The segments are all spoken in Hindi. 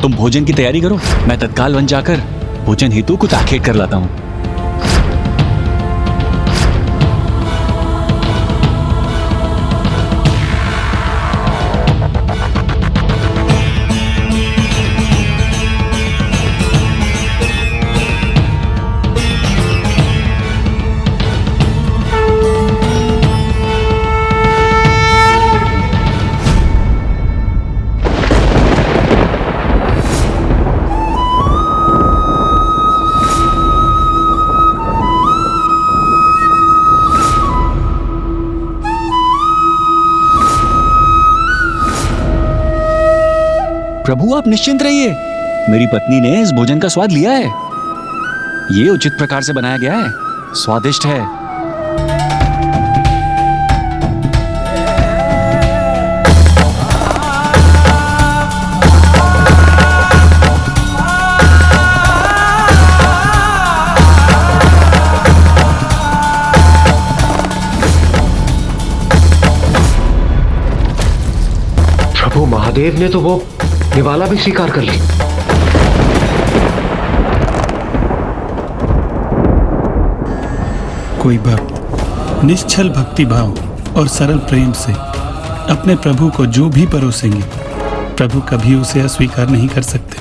तुम भोजन की तैयारी करो, मैं तत्काल वन जाकर भोजन हेतु कुछ आखेट कर लाता हूँ। प्रभु आप निश्चिंत रहिए, मेरी पत्नी ने इस भोजन का स्वाद लिया है। ये उचित प्रकार से बनाया गया है, स्वादिष्ट है। प्रभु महादेव ने तो वो निवाला भी स्वीकार कर ली। कोई भक्त निश्चल भक्ति भाव और सरल प्रेम से अपने प्रभु को जो भी परोसेंगे, प्रभु कभी उसे अस्वीकार नहीं कर सकते।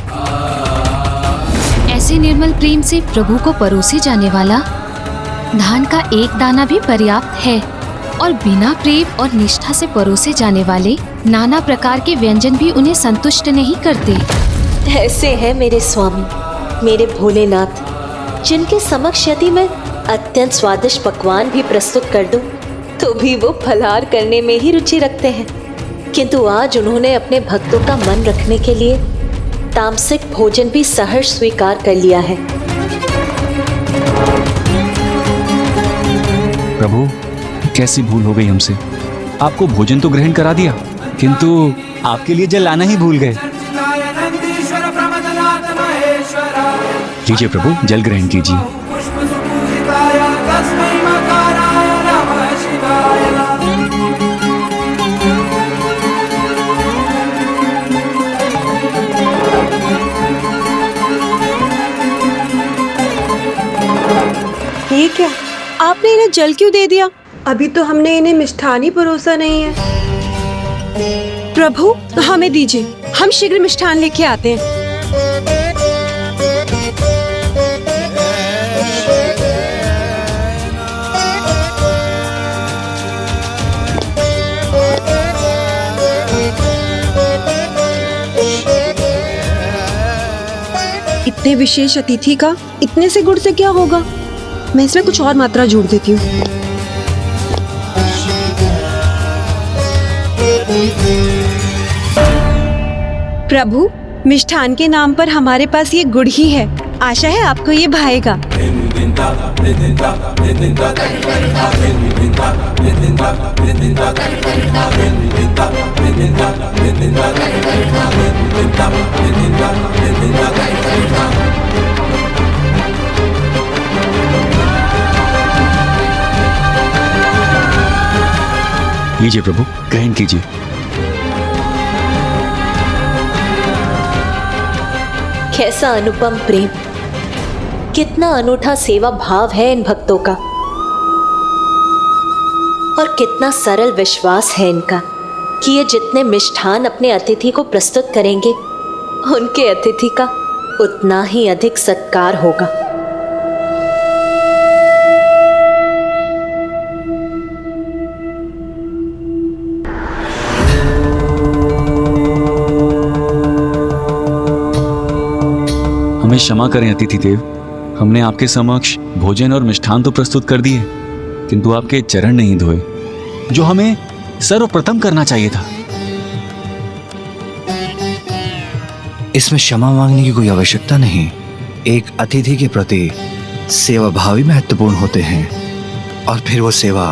ऐसे निर्मल प्रेम से प्रभु को परोसे जाने वाला धान का एक दाना भी पर्याप्त है, और बिना प्रेम और निष्ठा से परोसे जाने वाले नाना प्रकार के व्यंजन भी उन्हें संतुष्ट नहीं करते। ऐसे है मेरे स्वामी, मेरे भोलेनाथ, जिनके समक्ष यदि मैं अत्यंत स्वादिष्ट पकवान भी प्रस्तुत कर दूं, तो भी वो फलाहार करने में ही रुचि रखते हैं। किंतु आज उन्होंने अपने भक्तों का मन रखने के लिए तामसिक भोजन भी सहर्ष स्वीकार कर लिया है। प्रभु कैसी भूल हो गई हमसे, आपको भोजन तो ग्रहण करा दिया, किंतु आपके लिए जल लाना ही भूल गए। लीजिए प्रभु, जल ग्रहण कीजिए। ये क्या, आपने इन्हें जल क्यों दे दिया? अभी तो हमने इन्हें मिष्ठान ही परोसा नहीं है। प्रभु हमें दीजिए, हम शीघ्र मिष्ठान लेके आते हैं। इतने विशेष अतिथि का इतने से गुड़ से क्या होगा? मैं इसमें कुछ और मात्रा जोड़ देती हूँ। प्रभु मिष्ठान के नाम पर हमारे पास ये गुड़ ही है, आशा है आपको ये भाएगा। लीजिए प्रभु, ग्रहण कीजिए। कैसा अनुपम प्रेम, कितना अनूठा सेवा भाव है इन भक्तों का, और कितना सरल विश्वास है इनका कि ये जितने मिष्ठान अपने अतिथि को प्रस्तुत करेंगे, उनके अतिथि का उतना ही अधिक सत्कार होगा। हमें क्षमा करें अतिथि देव, हमने आपके समक्ष भोजन और मिष्ठान तो प्रस्तुत कर दिए, किंतु आपके चरण नहीं धोए, जो हमें सर्वप्रथम करना चाहिए था। इसमें क्षमा मांगने की कोई आवश्यकता नहीं। एक अतिथि के प्रति सेवा भाव ही महत्वपूर्ण होते हैं, और फिर वो सेवा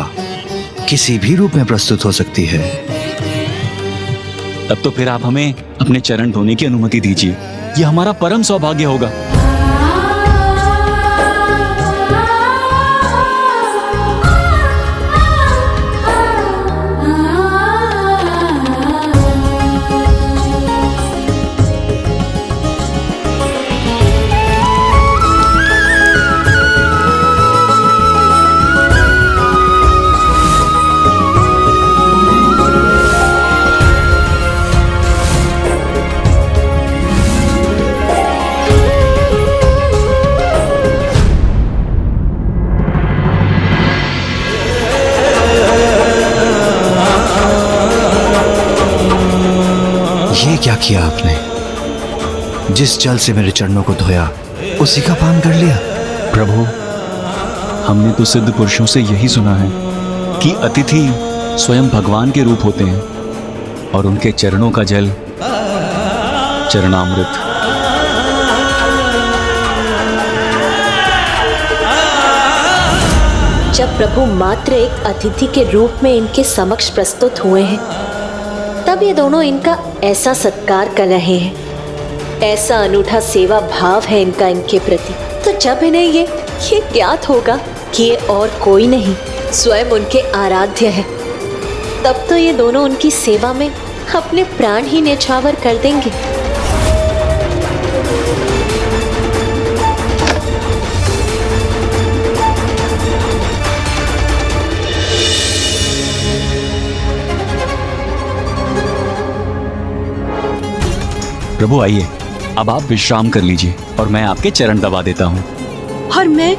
किसी भी रूप में प्रस्तुत हो सकती है। तब तो फिर आप हमें अपने चरण धोने की अनुमति दीजिए, ये हमारा परम सौभाग्य होगा। ये क्या किया आपने? जिस जल से मेरे चरणों को धोया उसी का पान कर लिया। प्रभु, हमने तो सिद्ध पुरुषों से यही सुना है कि अतिथि स्वयं भगवान के रूप होते हैं और उनके चरणों का जल चरणामृत। जब प्रभु मात्र एक अतिथि के रूप में इनके समक्ष प्रस्तुत हुए हैं, तब ये दोनों इनका ऐसा सत्कार कर रहे हैं, ऐसा अनूठा सेवा भाव है इनका इनके प्रति। तो जब इन्हें ये ज्ञात होगा कि ये और कोई नहीं स्वयं उनके आराध्य है, तब तो ये दोनों उनकी सेवा में अपने प्राण ही न्यौछावर कर देंगे। प्रभु आइए, अब आप विश्राम कर लीजिए और मैं आपके चरण दबा देता हूँ। और मैं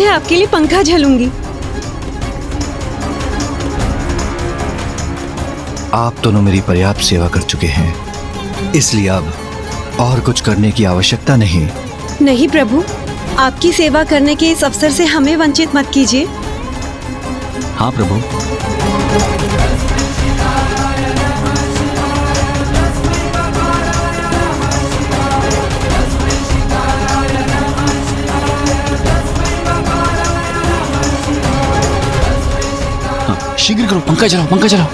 आपके लिए पंखा झलूंगी। आप दोनों मेरी पर्याप्त सेवा कर चुके हैं, इसलिए अब और कुछ करने की आवश्यकता नहीं। नहीं प्रभु, आपकी सेवा करने के इस अवसर से हमें वंचित मत कीजिए। हाँ प्रभु। शीघ्र करो, पंखा चलाओ, पंखा चलाओ।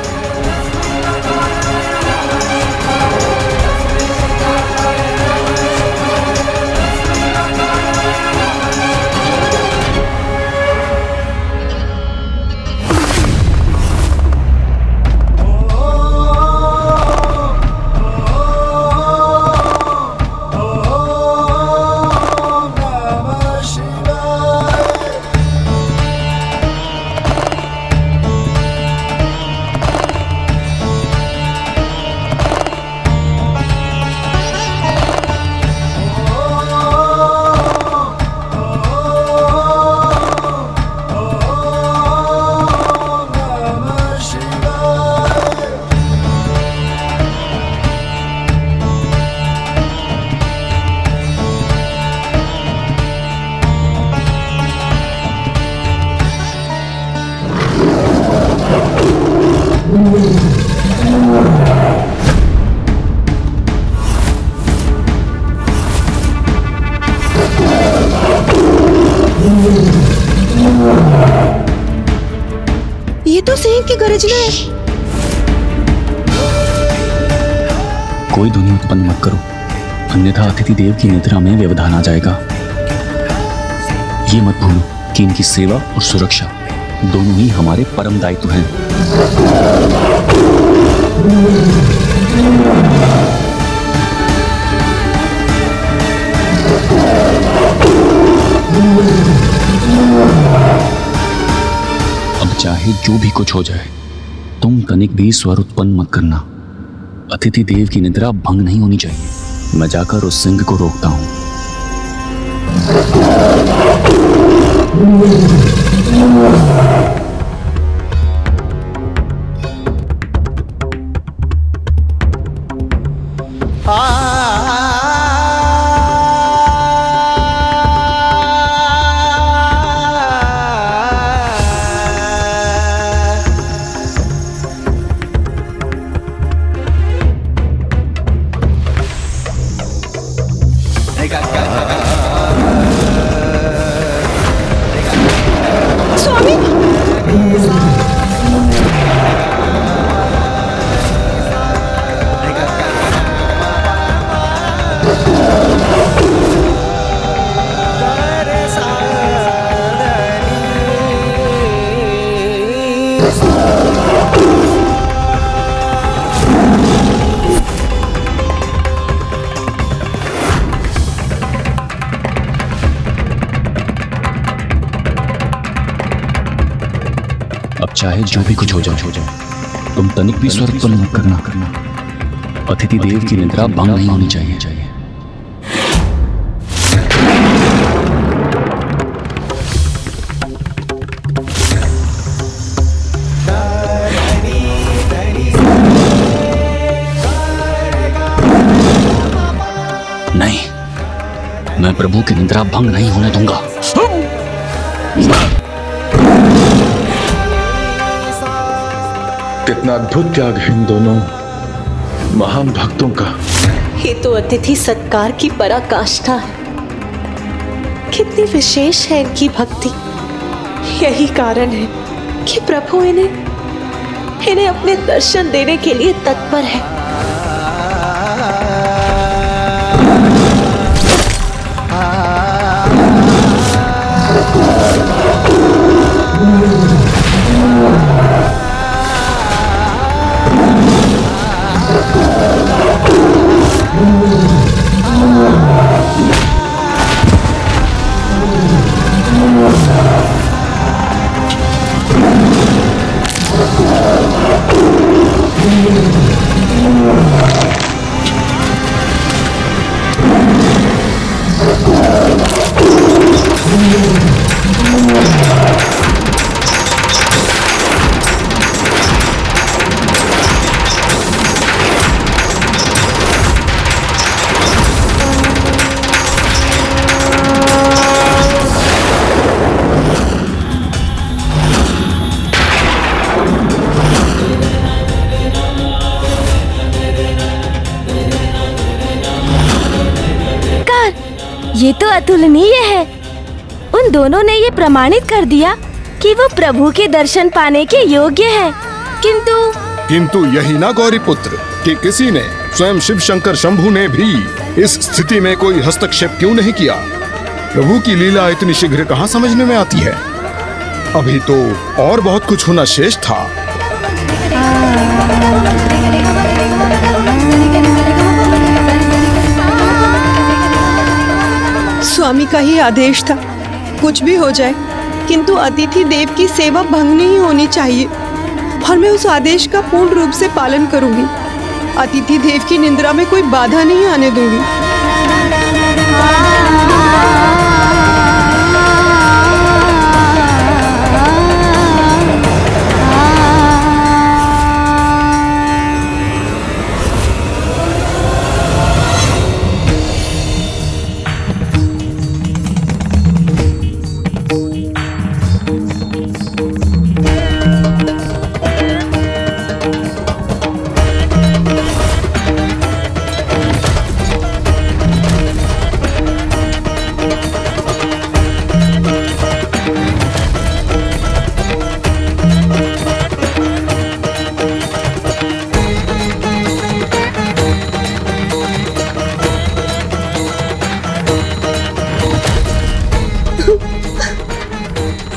ये तो सिंह की गर्जना है। कोई ध्वनि उत्पन्न मत करो, अन्यथा अतिथि देव की निद्रा में व्यवधान आ जाएगा। ये मत भूलो कि इनकी सेवा और सुरक्षा दोनों ही हमारे परम दायित्व हैं। अब चाहे जो भी कुछ हो जाए, तुम तनिक भी स्वर उत्पन्न मत करना। अतिथि देव की निद्रा भंग नहीं होनी चाहिए। मैं जाकर उस सिंह को रोकता हूं। अब चाहे जो भी कुछ हो जाए, तुम तनिक भी स्वर उत्पन्न मत करना। अतिथि देव की निद्रा भंग नहीं होनी चाहिए। मैं प्रभु की निद्रा भंग नहीं होने दूंगा। कितना अद्भुत त्याग है इन दोनों महान भक्तों का। ये तो अतिथि सत्कार की पराकाष्ठा है। कितनी विशेष है इनकी भक्ति। यही कारण है कि प्रभु इन्हें अपने दर्शन देने के लिए तत्पर है। ये तो अतुलनीय है। उन दोनों ने ये प्रमाणित कर दिया कि वो प्रभु के दर्शन पाने के योग्य है। किंतु यही ना गौरी पुत्र कि किसी ने, स्वयं शिव शंकर शंभु ने भी इस स्थिति में कोई हस्तक्षेप क्यों नहीं किया? प्रभु की लीला इतनी शीघ्र कहाँ समझने में आती है? अभी तो और बहुत कुछ होना शेष था। स्वामी का ही आदेश था, कुछ भी हो जाए किंतु अतिथि देव की सेवा भंग नहीं होनी चाहिए और मैं उस आदेश का पूर्ण रूप से पालन करूंगी। अतिथि देव की निंद्रा में कोई बाधा नहीं आने दूंगी।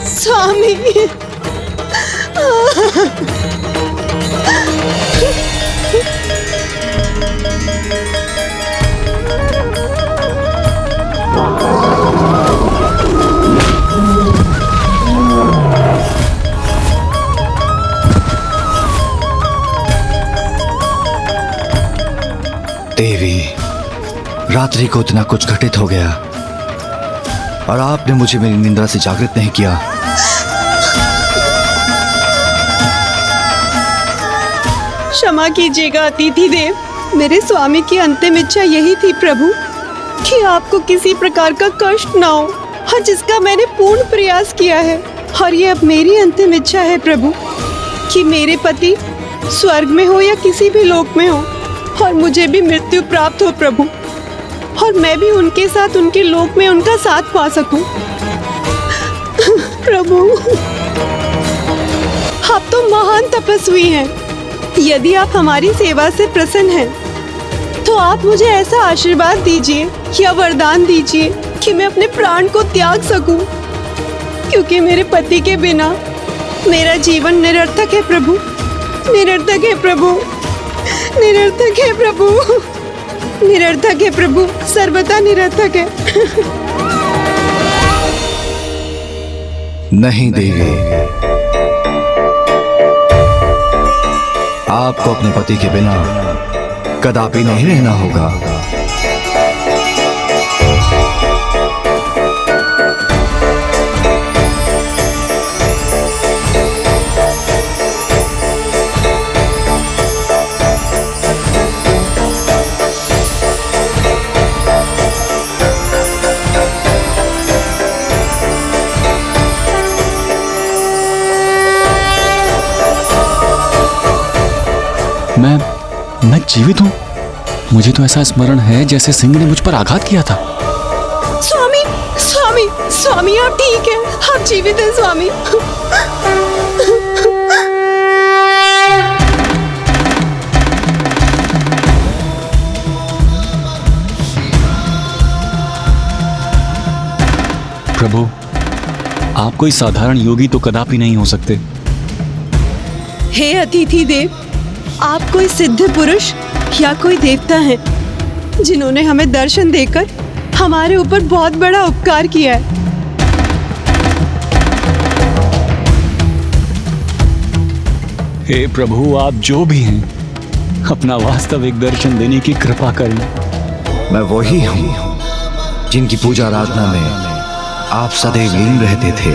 स्वामी, देवी, रात्रि को इतना कुछ घटित हो गया और आपने मुझे मेरी निंद्रा से जागृत नहीं किया। क्षमा कीजिएगा अतिथि देव, मेरे स्वामी की अंतिम इच्छा यही थी प्रभु कि आपको किसी प्रकार का कष्ट ना हो, और जिसका मैंने पूर्ण प्रयास किया है। और ये अब मेरी अंतिम इच्छा है प्रभु कि मेरे पति स्वर्ग में हो या किसी भी लोक में हो और मुझे भी मृत्यु प्राप्त हो प्रभु, और मैं भी उनके साथ उनके लोक में उनका साथ पा सकूं। प्रभु, आप तो महान तपस्वी हैं। यदि आप हमारी सेवा से प्रसन्न हैं, तो आप मुझे ऐसा आशीर्वाद दीजिए या वरदान दीजिए कि मैं अपने प्राण को त्याग सकूं, क्योंकि मेरे पति के बिना मेरा जीवन निरर्थक है प्रभु, निरर्थक है प्रभु, निरर्थक है प्रभु, निरर्थक है प्रभु, सर्वथा निरर्थक है। नहीं देवी, आपको अपने पति के बिना कदापि नहीं रहना होगा। मैं जीवित हूँ। मुझे तो ऐसा स्मरण है जैसे सिंह ने मुझ पर आघात किया था। स्वामी स्वामी स्वामी आप ठीक हैं, आप जीवित हैं स्वामी। प्रभु, आप कोई साधारण योगी तो कदापि नहीं हो सकते। हे अतिथि देव, आप कोई सिद्ध पुरुष या कोई देवता हैं जिन्होंने हमें दर्शन देकर हमारे ऊपर बहुत बड़ा उपकार किया है। हे प्रभु, आप जो भी हैं, अपना वास्तविक दर्शन देने की कृपा करें। मैं वही हूँ जिनकी पूजा आराधना में आप सदैव लीन रहते थे,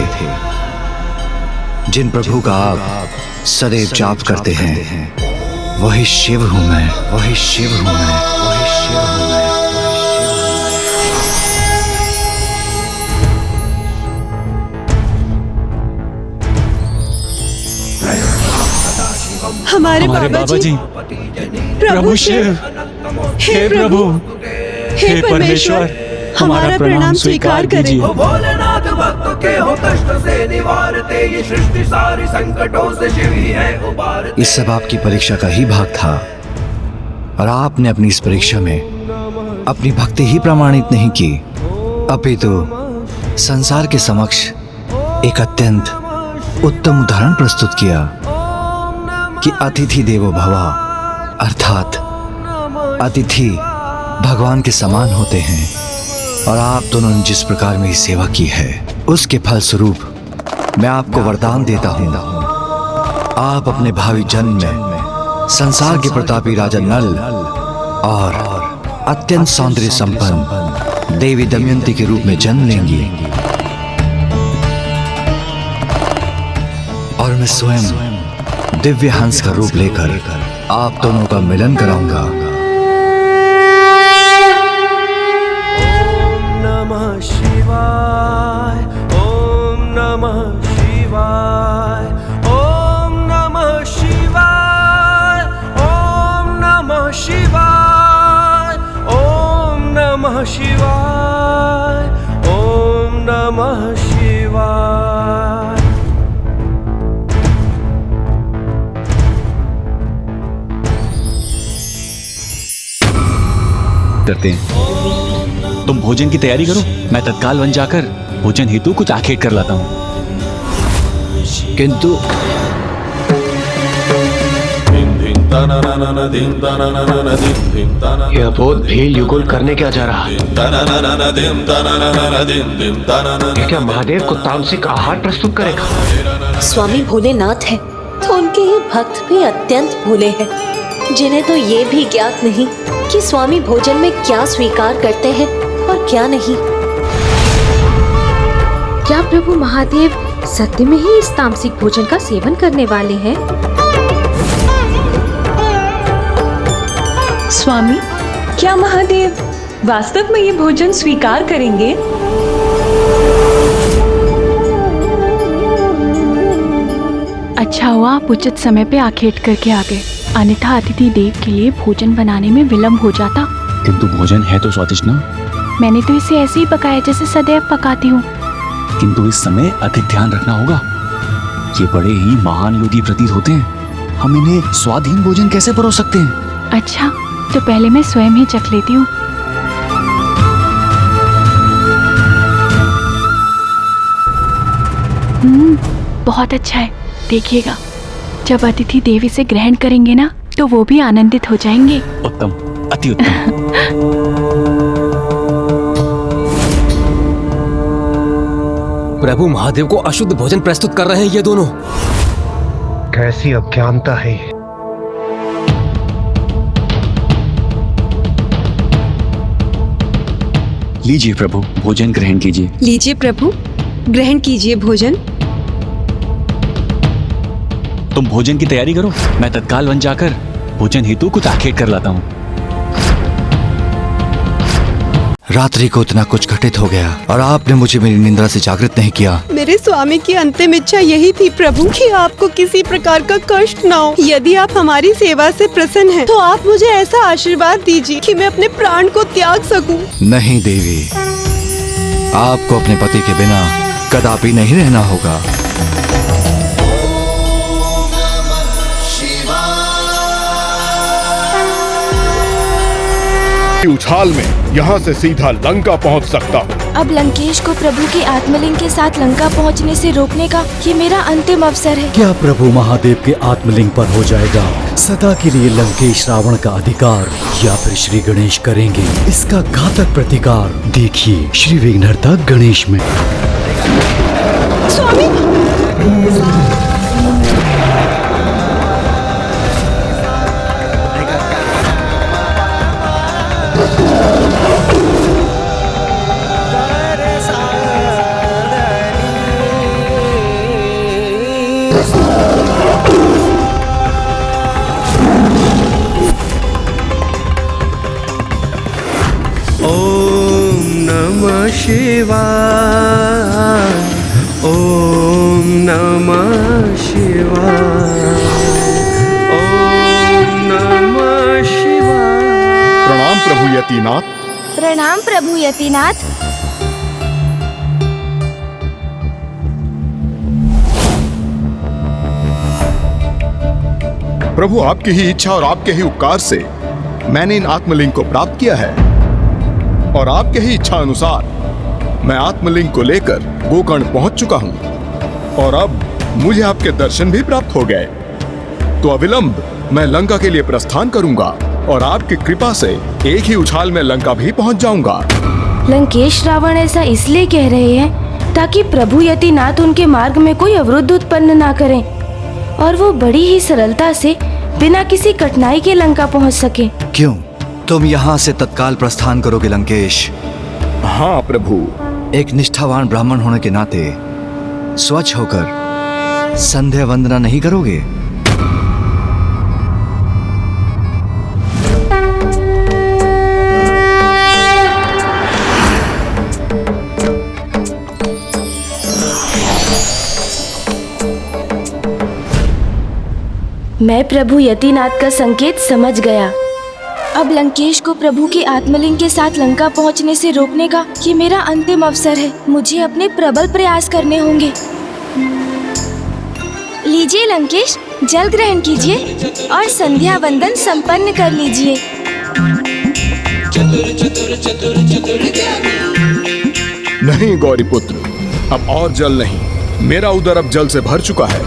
जिन प्रभु का आप सदैव जाप करते हैं। वही शिव हूँ मैं, वही शिव हूँ मैं, वही शिव हूँ मैं। हमारे बाबा जी, प्रभु शिव, हे प्रभु, हे परमेश्वर, हमारा प्रणाम स्वीकार कीजिए। भोलेनाथ भक्तों के हो कष्ट से निवारते, ये सृष्टि सारी संकटों से शिव ही है उबारते। इस सब आपकी परीक्षा का ही भाग था, और आपने अपनी इस परीक्षा में अपनी भक्ति ही प्रमाणित नहीं की, अपितु संसार के समक्ष एक अत्यंत उत्तम उदाहरण प्रस्तुत किया कि अतिथि देवो भव, अर्थात अतिथि भगवान के समान होते हैं। और आप दोनों ने जिस प्रकार मेरी सेवा की है, उसके फलस्वरूप मैं आपको वरदान देता हूँ, आप अपने भावी जन्म में संसार के प्रतापी राजा नल और अत्यंत सौंदर्य संपन्न देवी दमयंती के रूप में जन्म लेंगी, और मैं स्वयं दिव्य हंस का रूप लेकर आप दोनों का मिलन कराऊंगा। शिवाय, ओम नमः शिवाय, ओम नमः शिवाय, ओम नमः शिवाय, ओम नमः शिवाय, ओम नमः शिवाय। करते हैं। तुम भोजन की तैयारी करो, मैं तत्काल वन जाकर भोजन हेतु कुछ आखेट कर लाता हूँ। किंतु यह अबोध भील युगल करने क्या जा रहा है? ये क्या महादेव को तामसिक आहार प्रस्तुत करेगा? स्वामी भोलेनाथ है तो उनके ये भक्त भी अत्यंत भोले हैं, जिन्हें तो ये भी ज्ञात नहीं कि स्वामी भोजन में क्या स्वीकार करते हैं और क्या नहीं। क्या प्रभु महादेव सत्य में ही इस तामसिक भोजन का सेवन करने वाले हैं? स्वामी, क्या महादेव वास्तव में ये भोजन स्वीकार करेंगे? अच्छा हुआ आप उचित समय पे आखेट करके आ गए, अन्यथा अतिथि देव के लिए भोजन बनाने में विलंब हो जाता। किंतु भोजन है तो स्वादिष्ट ना। मैंने तो इसे ऐसे ही पकाया जैसे सदैव पकाती हूँ। किंतु इस समय अधिक ध्यान रखना होगा, ये बड़े ही महान योगी प्रतीत होते हैं, हम इन्हें स्वादहीन भोजन कैसे परोस सकते हैं? अच्छा, तो पहले मैं स्वयं ही चख लेती हूँ। बहुत अच्छा है। देखिएगा, जब अतिथि देव इसे ग्रहण करेंगे ना, तो वो भी आनंदित हो जाएंगे। उत्तम, अति उत्तम। प्रभु महादेव को अशुद्ध भोजन प्रस्तुत कर रहे हैं ये दोनों। कैसी अज्ञानता है। लीजिए प्रभु, भोजन ग्रहण कीजिए। लीजिए प्रभु, ग्रहण कीजिए भोजन। तुम भोजन की तैयारी करो, मैं तत्काल वन जाकर भोजन हेतु कुछ आखेट कर लाता हूँ। रात्रि को इतना कुछ घटित हो गया और आपने मुझे मेरी निंद्रा से जागृत नहीं किया। मेरे स्वामी की अंतिम इच्छा यही थी प्रभु कि आपको किसी प्रकार का कष्ट न हो। यदि आप हमारी सेवा से प्रसन्न हैं, तो आप मुझे ऐसा आशीर्वाद दीजिए कि मैं अपने प्राण को त्याग सकूं। नहीं देवी, आपको अपने पति के बिना कदापि नहीं रहना होगा। उछाल में यहाँ से सीधा लंका पहुँच सकता हूँ। अब लंकेश को प्रभु के आत्मलिंग के साथ लंका पहुंचने से रोकने का ये मेरा अंतिम अवसर है। क्या प्रभु महादेव के आत्मलिंग पर हो जाएगा सदा के लिए लंकेश रावण का अधिकार, या फिर श्री गणेश करेंगे इसका घातक प्रतिकार? देखिए श्री विघ्नहर्ता गणेश में। स्वामी शिवाय, ओम नमः शिवाय, ओम नमः शिवाय। प्रणाम प्रभु यतिनाथ। प्रणाम प्रभु यतिनाथ। प्रभु आपकी ही इच्छा और आपके ही उपकार से मैंने इन आत्मलिंग को प्राप्त किया है और आपके ही इच्छा अनुसार मैं आत्मलिंग को लेकर गोकर्ण पहुंच चुका हूं और अब मुझे आपके दर्शन भी प्राप्त हो गए। तो अविलंब मैं लंका के लिए प्रस्थान करूंगा और आपकी कृपा से एक ही उछाल में लंका भी पहुंच जाऊंगा। लंकेश रावण ऐसा इसलिए कह रहे हैं ताकि प्रभु यतिनाथ उनके मार्ग में कोई अवरोध उत्पन्न ना करें और वो बड़ी ही सरलता से बिना किसी कठिनाई के लंका पहुंच सके। क्यों तुम यहाँ से तत्काल प्रस्थान करोगे लंकेश? हाँ प्रभु। एक निष्ठावान ब्राह्मण होने के नाते स्वच्छ होकर संध्या वंदना नहीं करोगे? मैं प्रभु यतिनाथ का संकेत समझ गया। अब लंकेश को प्रभु के आत्मलिंग के साथ लंका पहुंचने से रोकने का ये मेरा अंतिम अवसर है। मुझे अपने प्रबल प्रयास करने होंगे। लीजिए लंकेश, जल ग्रहण कीजिए और संध्या वंदन संपन्न कर लीजिए। नहीं गौरीपुत्र, अब और जल नहीं। मेरा उदर अब जल से भर चुका है।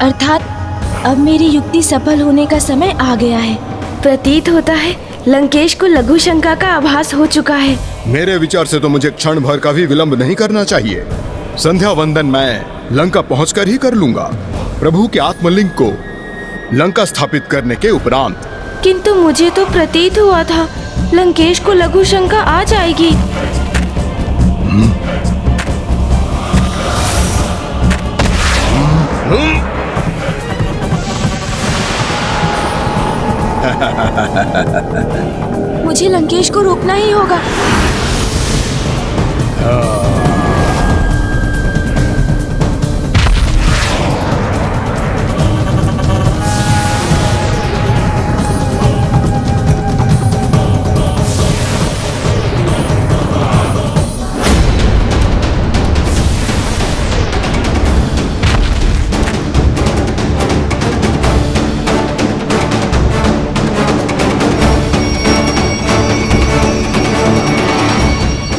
अर्थात अब मेरी युक्ति सफल होने का समय आ गया है। प्रतीत होता है लंकेश को लघु शंका का आभास हो चुका है। मेरे विचार से तो मुझे क्षण भर का भी विलंब नहीं करना चाहिए। संध्या वंदन मैं लंका पहुंचकर ही कर लूंगा, प्रभु के आत्मलिंग को लंका स्थापित करने के उपरांत। किंतु मुझे तो प्रतीत हुआ था लंकेश को लघु शंका आ जाएगी। मुझे लंकेश को रोकना ही होगा।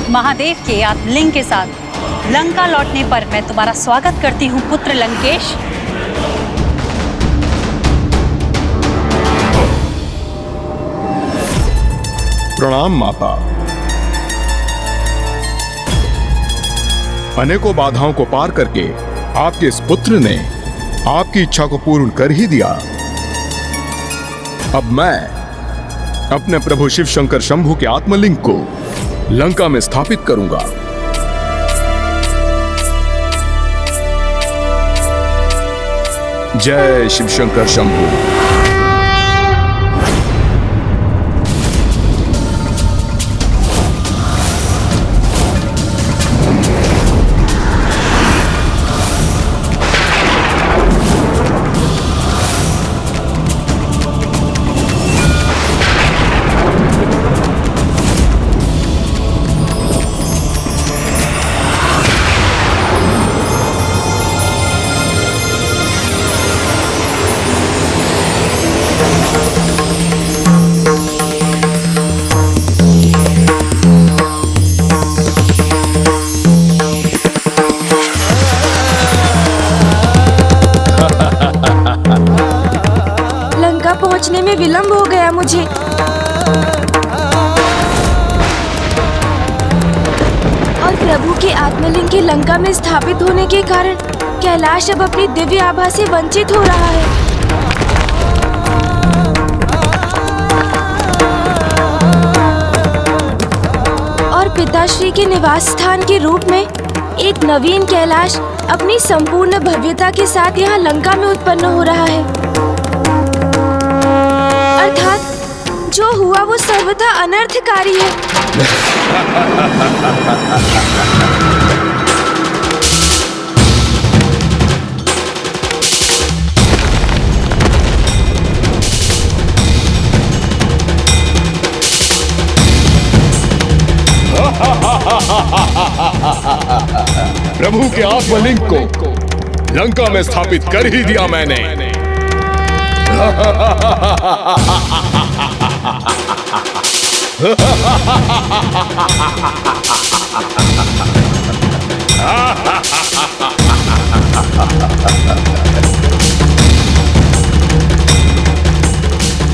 महादेव के आत्मलिंग के साथ लंका लौटने पर मैं तुम्हारा स्वागत करती हूँ पुत्र लंकेश। प्रणाम माता। अनेकों बाधाओं को पार करके आपके इस पुत्र ने आपकी इच्छा को पूर्ण कर ही दिया। अब मैं अपने प्रभु शिव शंकर शंभू के आत्मलिंग को लंका में स्थापित करूंगा। जय शिव शंकर शंभू। में विलंब हो गया मुझे। और प्रभु के आत्मलिंग के लंका में स्थापित होने के कारण कैलाश अब अपनी दिव्य आभा से वंचित हो रहा है। और पिताश्री के निवास स्थान के रूप में एक नवीन कैलाश अपनी संपूर्ण भव्यता के साथ यहाँ लंका में उत्पन्न हो रहा है। अर्थात जो हुआ वो सर्वथा अनर्थकारी है। प्रभु के आत्मलिंग को लंका में स्थापित कर ही दिया मैंने।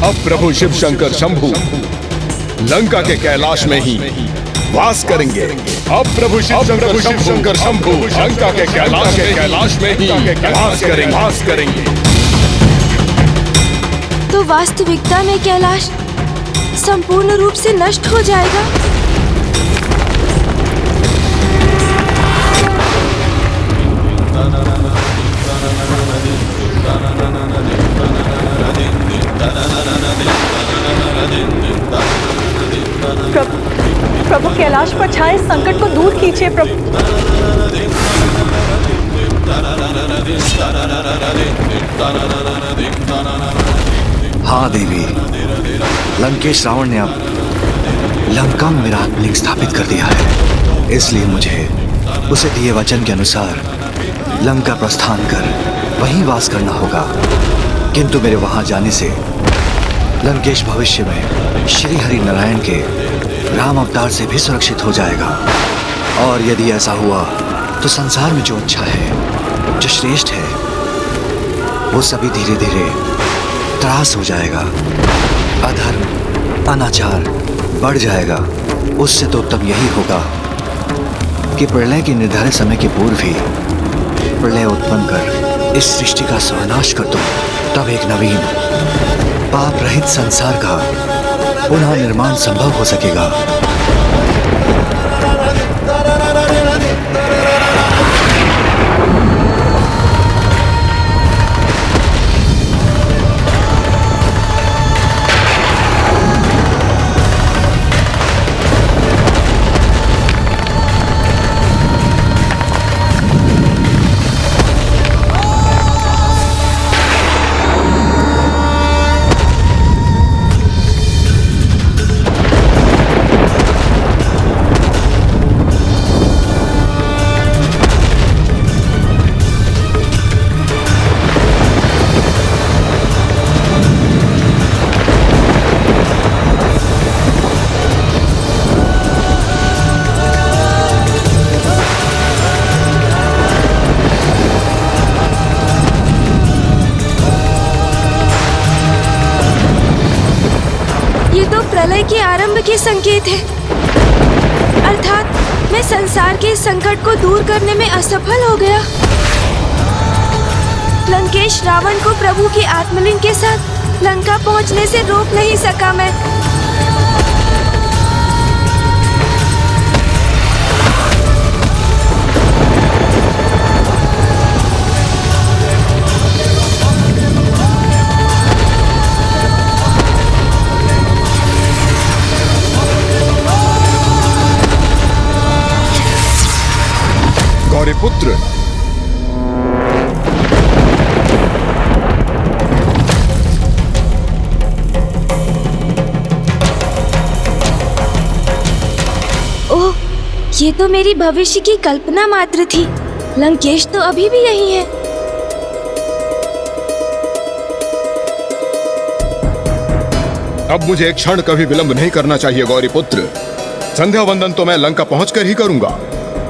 अब प्रभु शिव शंकर शंभू लंका के कैलाश में ही वास करेंगे। अब प्रभु शिव शंकर शंभू लंका के कैलाश में ही वास करेंगे। तो वास्तविकता में कैलाश संपूर्ण रूप से नष्ट हो जाएगा। प्रभु कैलाश पर छाए संकट को दूर कीजिए प्रभु। हाँ देवी, लंकेश रावण ने अब लंका में मेरा आत्मलिंग स्थापित कर दिया है। इसलिए मुझे उसे दिए वचन के अनुसार लंका प्रस्थान कर वहीं वास करना होगा। किंतु मेरे वहां जाने से लंकेश भविष्य में श्री हरि नारायण के राम अवतार से भी सुरक्षित हो जाएगा। और यदि ऐसा हुआ तो संसार में जो अच्छा है, जो श्रेष्ठ है, वो सभी धीरे धीरे त्रास हो जाएगा। अधर्म, अनाचार बढ़ जाएगा। उससे तो उत्तम यही होगा कि प्रलय के निर्धारित समय के पूर्व ही प्रलय उत्पन्न कर इस सृष्टि का सर्वनाश कर दो। तब एक नवीन पाप रहित संसार का पुनः निर्माण संभव हो सकेगा। प्रलय के आरंभ के संकेत है। अर्थात मैं संसार के इस संकट को दूर करने में असफल हो गया। लंकेश रावण को प्रभु के आत्मलिंग के साथ लंका पहुंचने से रोक नहीं सका मैं। गौरीपुत्र, ओह, ये तो मेरी भविष्य की कल्पना मात्र थी। लंकेश तो अभी भी यही है। अब मुझे एक क्षण कभी विलंब नहीं करना चाहिए गौरीपुत्र। संध्या वंदन तो मैं लंका पहुंचकर ही करूंगा,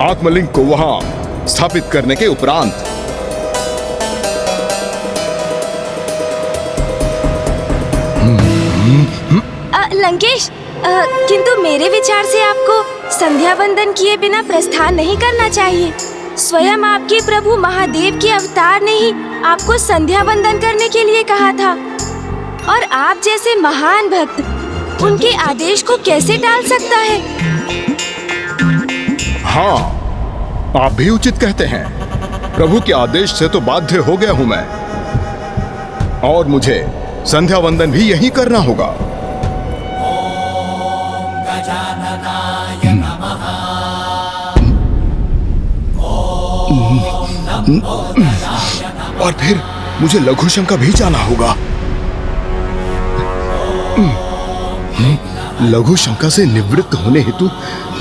आत्मलिंग को वहां स्थापित करने के उपरांत। लंकेश, किंतु मेरे विचार से आपको संध्या वंदन किए बिना प्रस्थान नहीं करना चाहिए। स्वयं आपके प्रभु महादेव के अवतार ने ही आपको संध्या वंदन करने के लिए कहा था, और आप जैसे महान भक्त उनके आदेश को कैसे टाल सकता है? हाँ, आप भी उचित कहते हैं। प्रभु के आदेश से तो बाध्य हो गया हूं मैं, और मुझे संध्या वंदन भी यही करना होगा। और फिर मुझे लघु शंका भी जाना होगा। लघु शंका से निवृत्त होने हेतु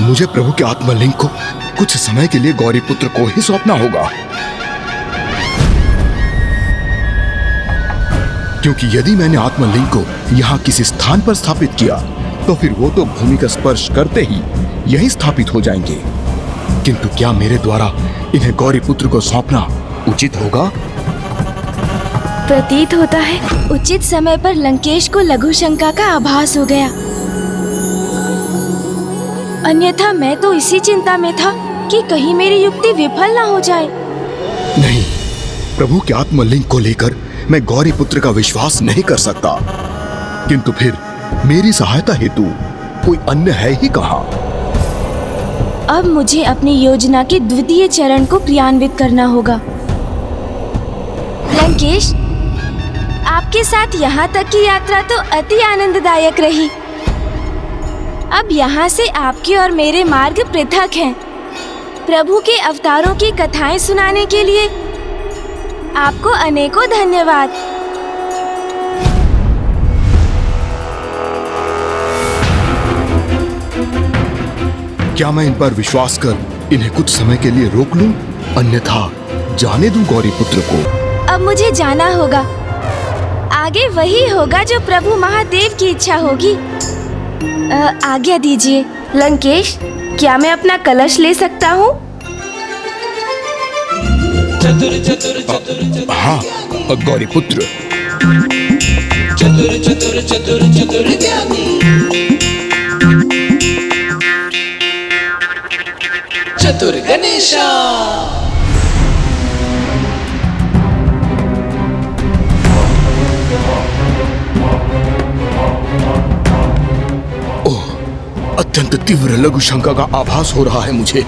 मुझे प्रभु के आत्मलिंग को कुछ समय के लिए गौरीपुत्र को ही सौंपना होगा, क्योंकि यदि मैंने आत्मलिंग को यहाँ किसी स्थान पर स्थापित किया तो फिर वो तो भूमि का स्पर्श करते ही यहीं स्थापित हो जाएंगे। किंतु क्या मेरे द्वारा इन्हें गौरीपुत्र को सौंपना उचित होगा? प्रतीत होता है उचित समय पर लंकेश को लघु शंका का आभास हो गया। अन्यथा मैं तो इसी चिंता में था कि कहीं मेरी युक्ति विफल ना हो जाए। नहीं, प्रभु के आत्मलिंग को लेकर मैं गौरीपुत्र का विश्वास नहीं कर सकता। किंतु फिर मेरी सहायता हेतु कोई अन्य है ही कहाँ? अब मुझे अपनी योजना के द्वितीय चरण को क्रियान्वित करना होगा। लंकेश, आपके साथ यहाँ तक की यात्रा तो अति आनंददायक रही। अब यहाँ से आपके और मेरे मार्ग पृथक हैं। प्रभु के अवतारों की कथाएं सुनाने के लिए आपको अनेकों धन्यवाद। क्या मैं इन पर विश्वास कर इन्हें कुछ समय के लिए रोक लूं? अन्यथा जाने दूं गौरीपुत्र को? अब मुझे जाना होगा। आगे वही होगा जो प्रभु महादेव की इच्छा होगी। आज्ञा दीजिए। लंकेश, क्या मैं अपना कलश ले सकता हूँ? हाँ, गौरीपुत्र। चतुर चतुर चतुर चतुर ज्ञानी, चतुर गणेशा। अत्यंत तीव्र लघु शंका का आभास हो रहा है मुझे।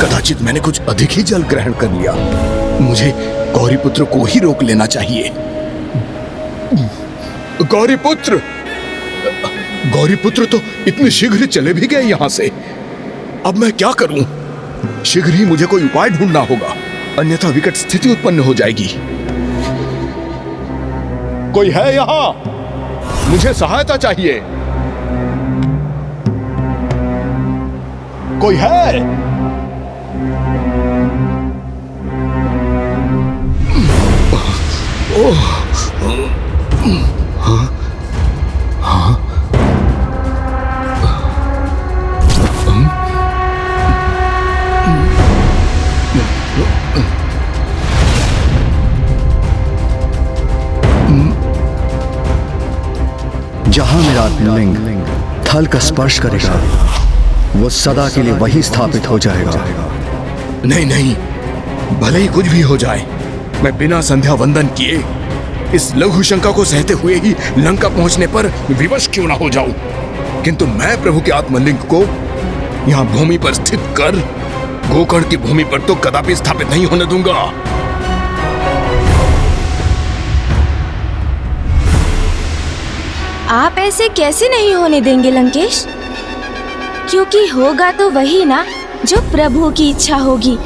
कदाचित मैंने कुछ अधिक ही जल ग्रहण कर लिया। मुझे गौरीपुत्र को ही रोक लेना चाहिए। गौरीपुत्र, गौरीपुत्र तो इतने शीघ्र चले भी गए यहाँ से। अब मैं क्या करूं? शीघ्र ही मुझे कोई उपाय ढूंढना होगा, अन्यथा विकट स्थिति उत्पन्न हो जाएगी। कोई है यहाँ? मुझे सहायता चाहिए। कोई है? ओह, हाँ, हाँ, जहां मेरा आत्मलिंग थल का स्पर्श करेगा वो सदा के लिए वही स्थापित हो जाएगा। नहीं नहीं, भले ही कुछ भी हो जाए, मैं बिना संध्या वंदन किए इस लघु शंका को सहते हुए ही लंका पहुंचने पर विवश क्यों ना हो जाऊं, किंतु मैं प्रभु के आत्मलिंग को यहाँ भूमि पर स्थित कर गोकर्ण की भूमि पर तो कदापि स्थापित नहीं होने दूंगा। आप ऐसे कैसे नहीं होने देंगे लंकेश? क्योंकि होगा तो वही ना जो प्रभु की इच्छा होगी।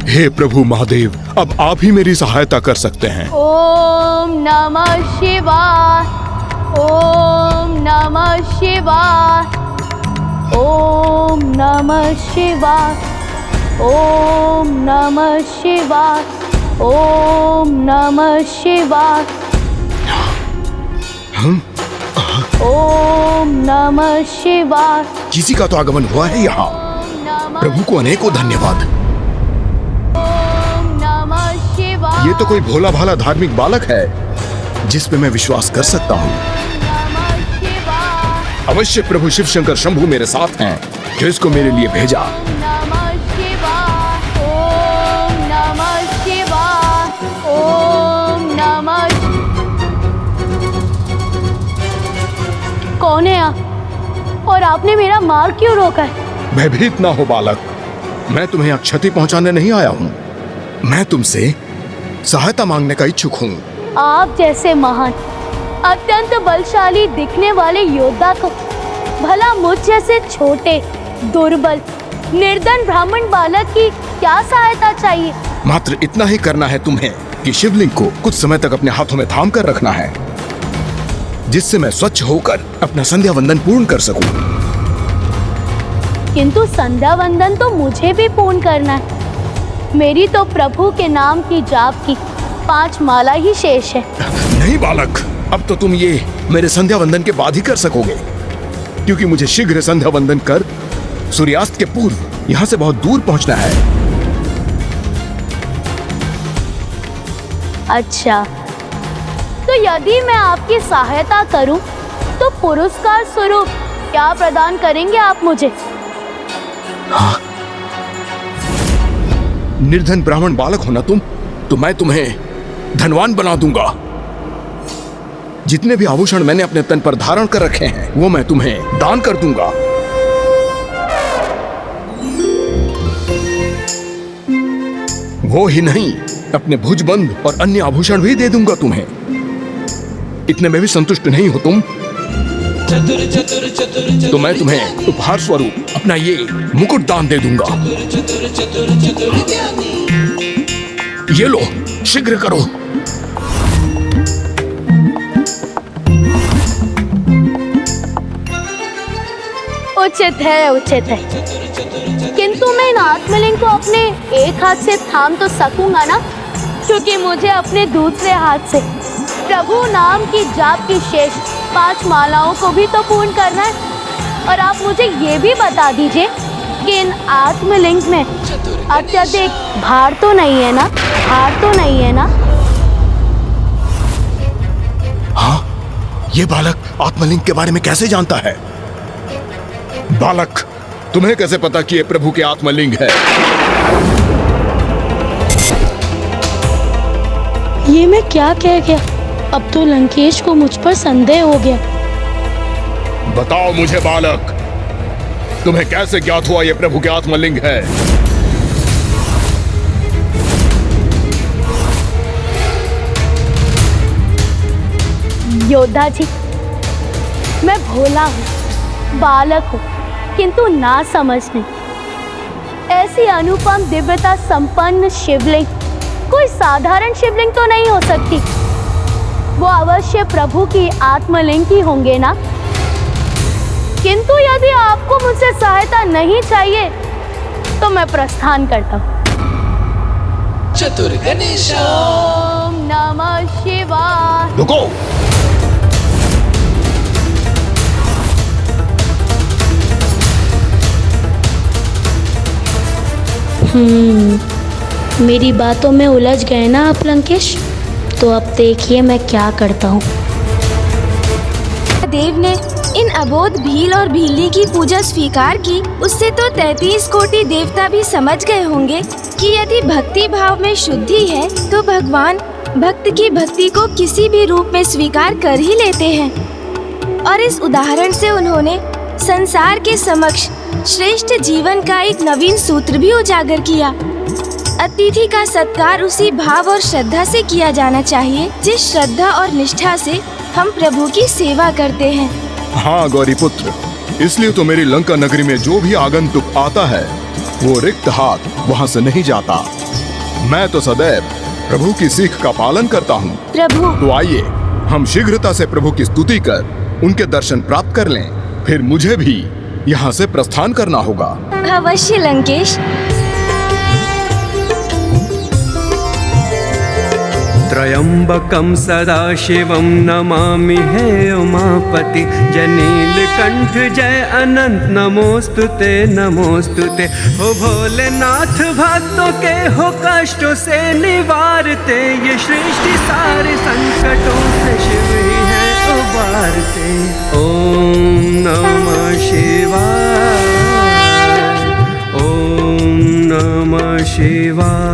हे प्रभु महादेव, अब आप ही मेरी सहायता कर सकते हैं। ओम नमः शिवाय, ओम नमः शिवाय, ओम नमः शिवाय, ओम नमः शिवाय, ओम नमः शिवाय, ओम नमः शिवाय। किसी का तो आगमन हुआ है यहाँ। प्रभु को अनेकों धन्यवाद। ओम नमः शिवाय। ये तो कोई भोला भाला धार्मिक बालक है जिस पे मैं विश्वास कर सकता हूँ। अवश्य प्रभु शिव शंकर शंभू मेरे साथ हैं जो इसको मेरे लिए भेजा। नमः शिवाय, ओम नमः शिवाय, ओम नमः। कौन है आप और आपने मेरा मार्ग क्यों रोका है? भयभीत ना हो बालक, मैं तुम्हें क्षति पहुंचाने नहीं आया हूँ। मैं तुमसे सहायता मांगने का इच्छुक हूँ। आप जैसे महान अत्यंत बलशाली दिखने वाले योद्धा को भला मुझ जैसे छोटे दुर्बल निर्धन ब्राह्मण बालक की क्या सहायता चाहिए? मात्र इतना ही करना है तुम्हें कि शिवलिंग को कुछ समय तक अपने हाथों में थाम कर रखना है, जिससे मैं स्वच्छ होकर अपना संध्या वंदन पूर्ण कर सकूं। किंतु संध्या वंदन तो मुझे भी पूर्ण करना है। मेरी तो प्रभु के नाम की जाप की 5 माला ही शेष है। नहीं बालक, अब तो तुम ये मेरे संध्या वंदन के बाद ही कर सकोगे, क्योंकि मुझे शीघ्र संध्या वंदन कर सूर्यास्त के पूर्व यहाँ से बहुत दूर पहुँचना है। अच्छा, तो यदि मैं आपकी सहायता करूं, तो पुरस्कार स्वरूप क्या प्रदान करेंगे आप मुझे? हाँ। निर्धन ब्राह्मण बालक हो ना तुम, तो मैं तुम्हें धनवान बना दूंगा। जितने भी आभूषण मैंने अपने तन पर धारण कर रखे हैं वो मैं तुम्हें दान कर दूंगा। वो ही नहीं, अपने भुजबंद और अन्य आभूषण भी दे दूंगा तुम्हें। इतने में भी संतुष्ट नहीं हो तुम? तो मैं तुम्हें उपहार स्वरूप अपना ये मुकुट दान दे दूंगा। ये लो, शीघ्र करो। उचित है, उचित है। किंतु मैं इन आत्मलिंग को अपने एक हाथ से थाम तो सकूंगा ना, क्योंकि मुझे अपने दूसरे हाथ से प्रभु नाम की जाप की शेष 5 मालाओं को भी तो पूर्ण करना है। और आप मुझे ये भी बता दीजिए कि इन आत्मलिंग में अत्यधिक भार तो नहीं है ना? भार तो नहीं है ना? हाँ, ये बालक आत्मलिंग के बारे में कैसे जानता है? बालक, तुम्हें कैसे पता कि ये प्रभु के आत्मलिंग है? ये मैं क्या कह गया? अब तो लंकेश को मुझ पर संदेह हो गया। बताओ मुझे बालक, तुम्हें कैसे ज्ञात हुआ ये प्रभु के आत्मलिंग है? योद्धा जी, मैं भोला हूँ, बालक हूँ, किंतु ना समझने। ऐसी अनुपम दिव्यता संपन्न शिवलिंग कोई साधारण शिवलिंग तो नहीं हो सकती। वो अवश्य प्रभु की आत्मलिंग ही होंगे ना? किंतु यदि आपको मुझसे सहायता नहीं चाहिए तो मैं प्रस्थान करता हूँ। चतुर गणेश। ओम नमः शिवाय। रुको। मेरी बातों में उलझ गए ना आप लंकेश? तो अब देखिए मैं क्या करता हूँ। देव ने इन अबोध भील और भीली की पूजा स्वीकार की, उससे तो 33 कोटि देवता भी समझ गए होंगे कि यदि भक्ति भाव में शुद्धि है तो भगवान भक्त की भक्ति को किसी भी रूप में स्वीकार कर ही लेते हैं। और इस उदाहरण से उन्होंने संसार के समक्ष श्रेष्ठ जीवन का एक नवीन सूत्र भी उजागर किया। अतिथि का सत्कार उसी भाव और श्रद्धा से किया जाना चाहिए जिस श्रद्धा और निष्ठा से हम प्रभु की सेवा करते हैं। हाँ गौरी पुत्र, इसलिए तो मेरी लंका नगरी में जो भी आगंतुक आता है वो रिक्त हाथ वहाँ से नहीं जाता। मैं तो सदैव प्रभु की सीख का पालन करता हूँ। प्रभु, तो आइए हम शीघ्रता से प्रभु की स्तुति कर उनके दर्शन प्राप्त कर लें, फिर मुझे भी यहाँ से प्रस्थान करना होगा। अवश्य लंकेश। त्र्यंबकं सदाशिवं नमामि हे उमापति। जय नीलकंठ जय अनंत नमोस्तुते नमोस्तुते। हो भोलेनाथ भक्तों के हो कष्टों से निवारते, ये सृष्टि सारे संकटों से शिव ही है उबारते। ओम नमः शिवाय, ओम नमः शिवाय।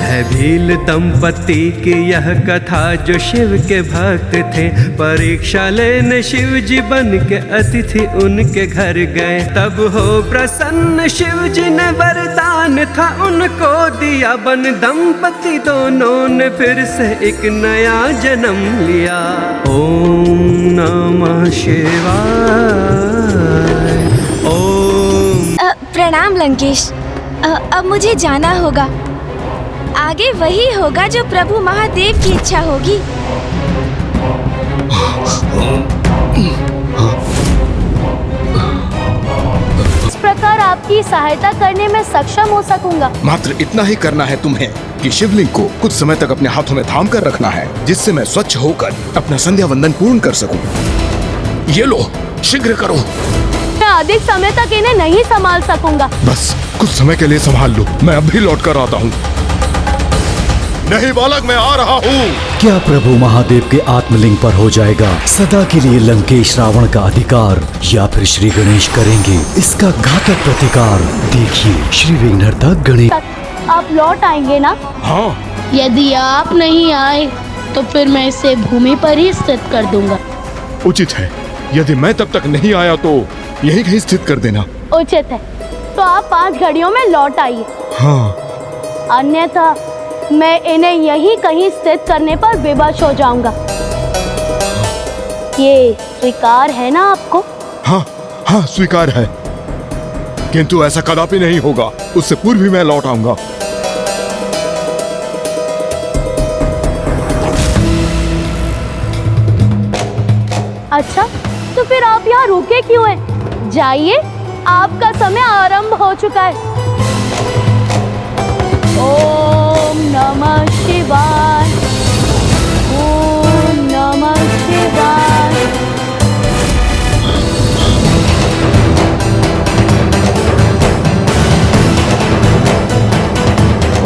है भील दंपति की यह कथा जो शिव के भक्त थे। परीक्षा लेने शिव जी बन के अतिथि उनके घर गए। तब हो प्रसन्न शिव जी ने वरदान था उनको दिया। बन दंपति दोनों ने फिर से एक नया जन्म लिया। ओम नमः शिवाय, ओम। प्रणाम लंकेश। अब मुझे जाना होगा। आगे वही होगा जो प्रभु महादेव की इच्छा होगी। इस प्रकार आपकी सहायता करने में सक्षम हो सकूंगा। मात्र इतना ही करना है तुम्हें कि शिवलिंग को कुछ समय तक अपने हाथों में थाम कर रखना है, जिससे मैं स्वच्छ होकर अपना संध्या वंदन पूर्ण कर सकूं। ये लो, शीघ्र करो। मैं अधिक समय तक इन्हें नहीं संभाल सकूंगा। बस कुछ समय के लिए संभाल लो, मैं अब भी लौट कर आता हूँ। नहीं बालक, मैं आ रहा हूँ। क्या प्रभु महादेव के आत्मलिंग पर हो जाएगा सदा के लिए लंकेश रावण का अधिकार, या फिर श्री गणेश करेंगे इसका घातक प्रतिकार? देखिए श्री विघ्नहर्ता गणेश। आप लौट आएंगे ना? हाँ। यदि आप नहीं आए तो फिर मैं इसे भूमि पर ही स्थित कर दूंगा। उचित है, यदि मैं तब तक नहीं आया तो यही कहीं स्थित कर देना। उचित है, तो आप 5 घड़ियों में लौट आइए। हाँ। अन्यथा मैं इन्हें यहीं कहीं स्थित करने पर विवश हो जाऊंगा। ये स्वीकार है ना आपको? हाँ हाँ, स्वीकार है, किंतु ऐसा कदापि नहीं होगा। उससे पूर्व भी मैं लौट आऊंगा। अच्छा, तो फिर आप यहाँ रुके क्यों हैं? जाइए, आपका समय आरंभ हो चुका है। ओम नमः शिवाय, ओम नमः शिवाय।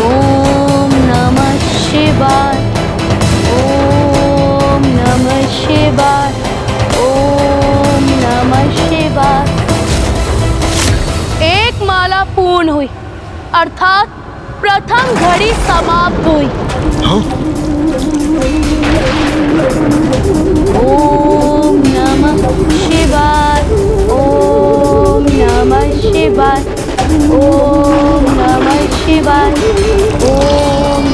ओम नमः शिवाय, ओम नमः शिवाय, ओम नमः शिवाय। एक माला पूर्ण हुई, अर्थात प्रथम घड़ी समाप्त हुई। ओम नमः शिवाय, ओम नमः शिवाय, ओम नमः शिवाय, ओम।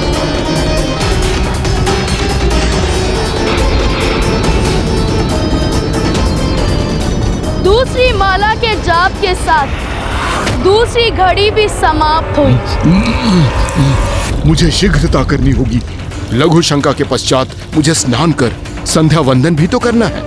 दूसरी माला के जाप के साथ दूसरी घड़ी भी समाप्त हुई। मुझे शीघ्रता करनी होगी। लघु शंका के पश्चात मुझे स्नान कर संध्या वंदन भी तो करना है।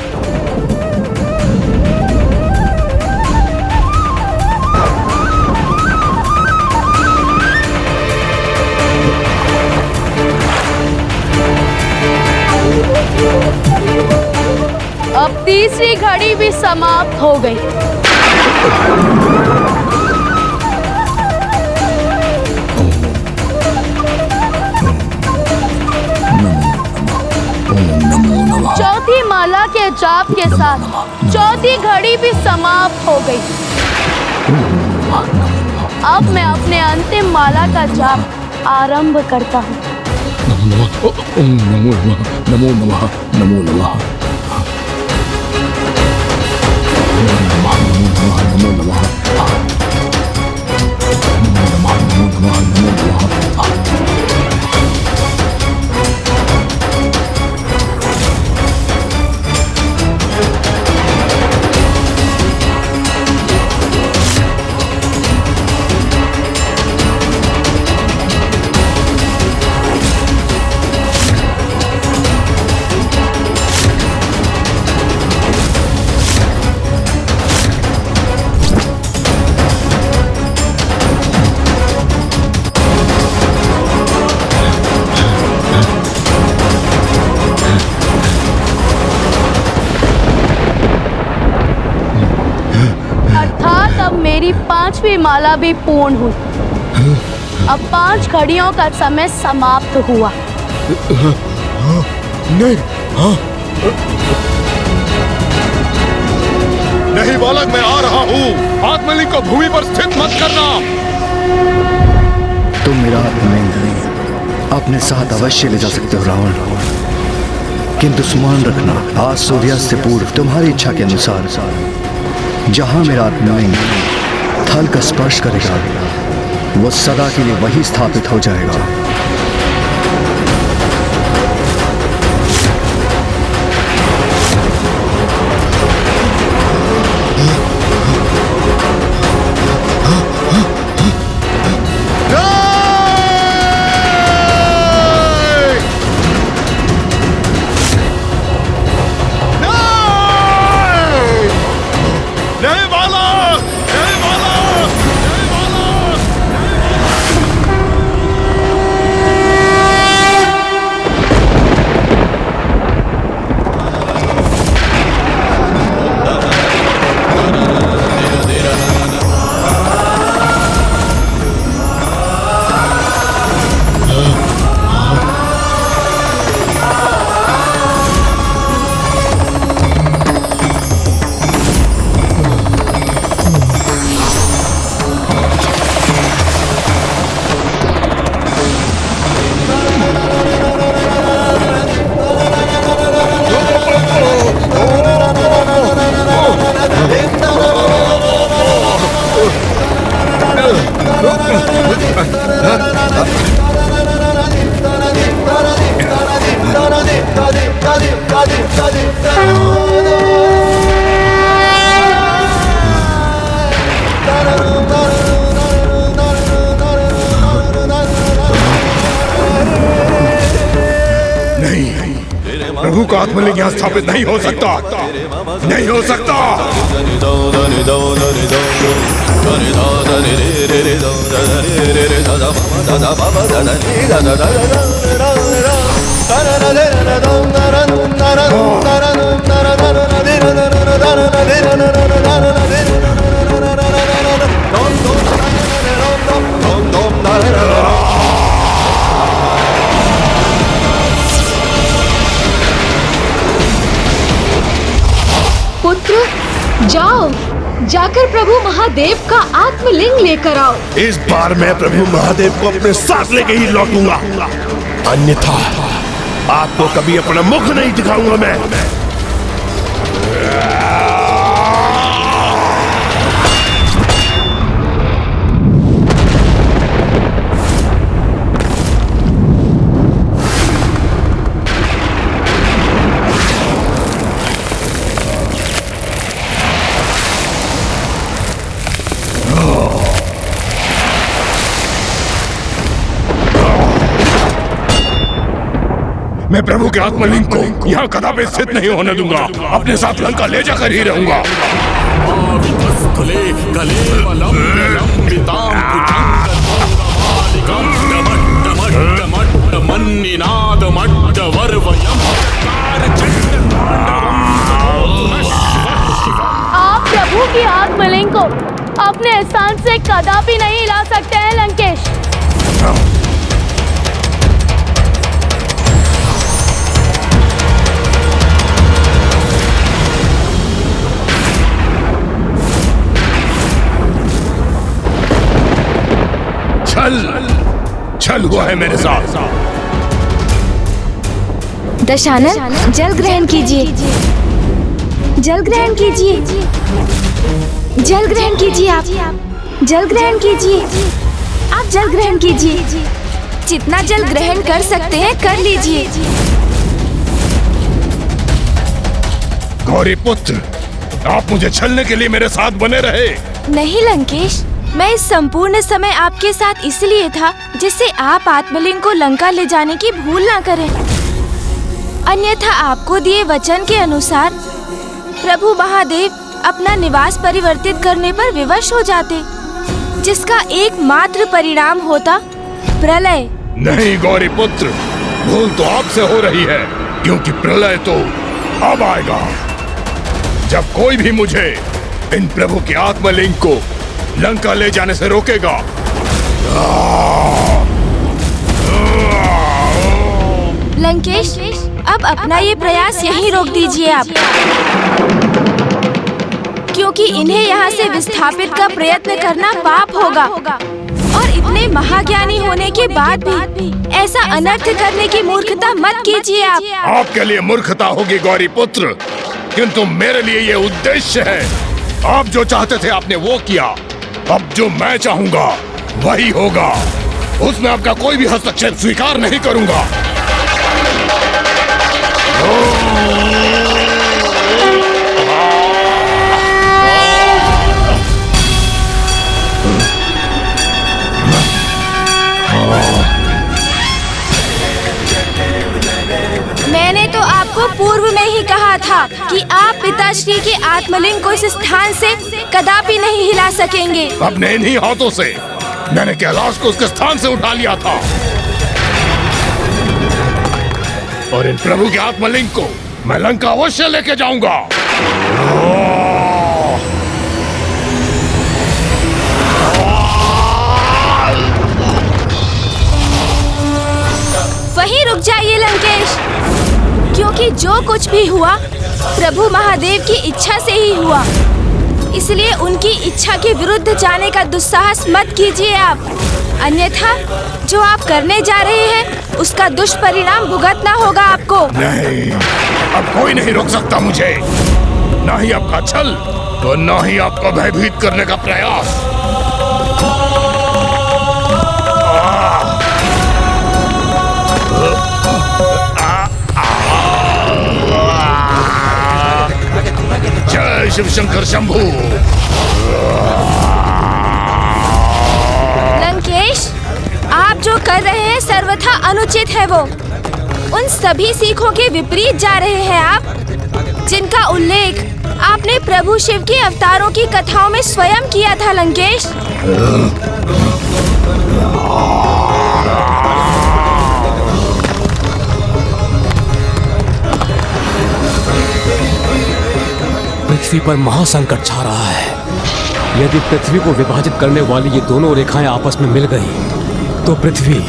अब तीसरी घड़ी भी समाप्त हो गई। चौथी माला के जाप के साथ चौथी घड़ी भी समाप्त हो गई। अब मैं अपने अंतिम माला का जाप आरंभ करता हूँ। ओम नमो नमः, नमो नमः, नमो नमः, नमो नमः, नमो नमः, नमो नमः। मेरी 5वीं माला भी पूर्ण हुई। अब 5 घड़ियों का समय समाप्त हुआ। नहीं, नहीं बालक, मैं आ रहा हूँ। आत्मलिंग को भूमि पर स्थित मत करना। तुम मेरा आत्मलिंग अपने साथ अवश्य ले जा सकते हो रावण, किंतु स्मरण रखना, आज सूर्यास्त से पूर्व तुम्हारी इच्छा के अनुसार जहां मेरा आत्मलिंग थल का स्पर्श करेगा वो सदा के लिए वही स्थापित हो जाएगा। प्रभु का आत्मलिंग यहाँ स्थापित नहीं हो सकता, नहीं हो सकता। पुत्र, जाओ, जाकर प्रभु महादेव का आत्मलिंग लेकर आओ। इस बार मैं प्रभु महादेव को अपने साथ लेके ही लौटूंगा, अन्यथा आपको कभी अपना मुख नहीं दिखाऊंगा मैं। मैं प्रभु के आत्मलिंग को यहाँ कदापि स्थित नहीं होने दूंगा, अपने साथ लंका ले जाकर ही रहूंगा। आप प्रभु की आत्मलिंग को अपने स्थान से कदापि नहीं हिला सकते हैं लंकेश। छल हुआ है मेरे साथ। दशानन, जल ग्रहण कीजिए, जल ग्रहण कीजिए, जल ग्रहण कीजिए, आप जल ग्रहण कीजिए, आप जल ग्रहण कीजिए। जितना जल ग्रहण कर सकते हैं कर लीजिए। गौरी पुत्र, आप मुझे छलने के लिए मेरे साथ बने रहे। नहीं लंकेश, मैं इस संपूर्ण समय आपके साथ इसलिए था जिससे आप आत्मलिंग को लंका ले जाने की भूल ना करें। अन्यथा आपको दिए वचन के अनुसार प्रभु महादेव अपना निवास परिवर्तित करने पर विवश हो जाते, जिसका एकमात्र परिणाम होता प्रलय। नहीं गौरी पुत्र, भूल तो आपसे हो रही है, क्योंकि प्रलय तो अब आएगा जब कोई भी मुझे इन प्रभु के आत्मलिंग को लंका ले जाने से रोकेगा। लंकेश, अब अपना ये प्रयास यहीं रोक दीजिए आप, क्योंकि इन्हें यहाँ से विस्थापित का प्रयत्न करना पाप होगा और इतने महाज्ञानी होने के बाद भी ऐसा अनर्थ करने की मूर्खता मत कीजिए आप। आपके लिए मूर्खता होगी गौरी पुत्र, किंतु मेरे लिए ये उद्देश्य है। आप जो चाहते थे आपने वो किया, अब जो मैं चाहूंगा वही होगा। उसमें आपका कोई भी हस्तक्षेप स्वीकार नहीं करूंगा। मैंने तो आपको पूर्व में ही कहा था कि आप पिताश्री के आत्मलिंग को इस स्थान से कदापि नहीं हिला सकेंगे। अपने इन्हीं हाथों से मैंने कैलाश को उसके स्थान से उठा लिया था और इन प्रभु के आत्मलिंग को मैं लंका अवश्य लेके जाऊंगा। वहीं रुक जाइए लंकेश, क्योंकि जो कुछ भी हुआ प्रभु महादेव की इच्छा से ही हुआ, इसलिए उनकी इच्छा के विरुद्ध जाने का दुस्साहस मत कीजिए आप। अन्यथा जो आप करने जा रहे हैं उसका दुष्परिणाम भुगतना होगा आपको। नहीं, अब कोई नहीं रोक सकता मुझे, ना ही आपका छल और ना ही आपका भयभीत करने का प्रयास। जय शिव शंकर शंभू। लंकेश, आप जो कर रहे हैं सर्वथा अनुचित है। वो उन सभी सीखों के विपरीत जा रहे हैं आप, जिनका उल्लेख आपने प्रभु शिव के अवतारों की कथाओं में स्वयं किया था लंकेश। पृथ्वी पर महासंकट छा रहा है। यदि पृथ्वी को विभाजित करने वाली ये दोनों रेखाएं आपस में मिल गई तो पृथ्वी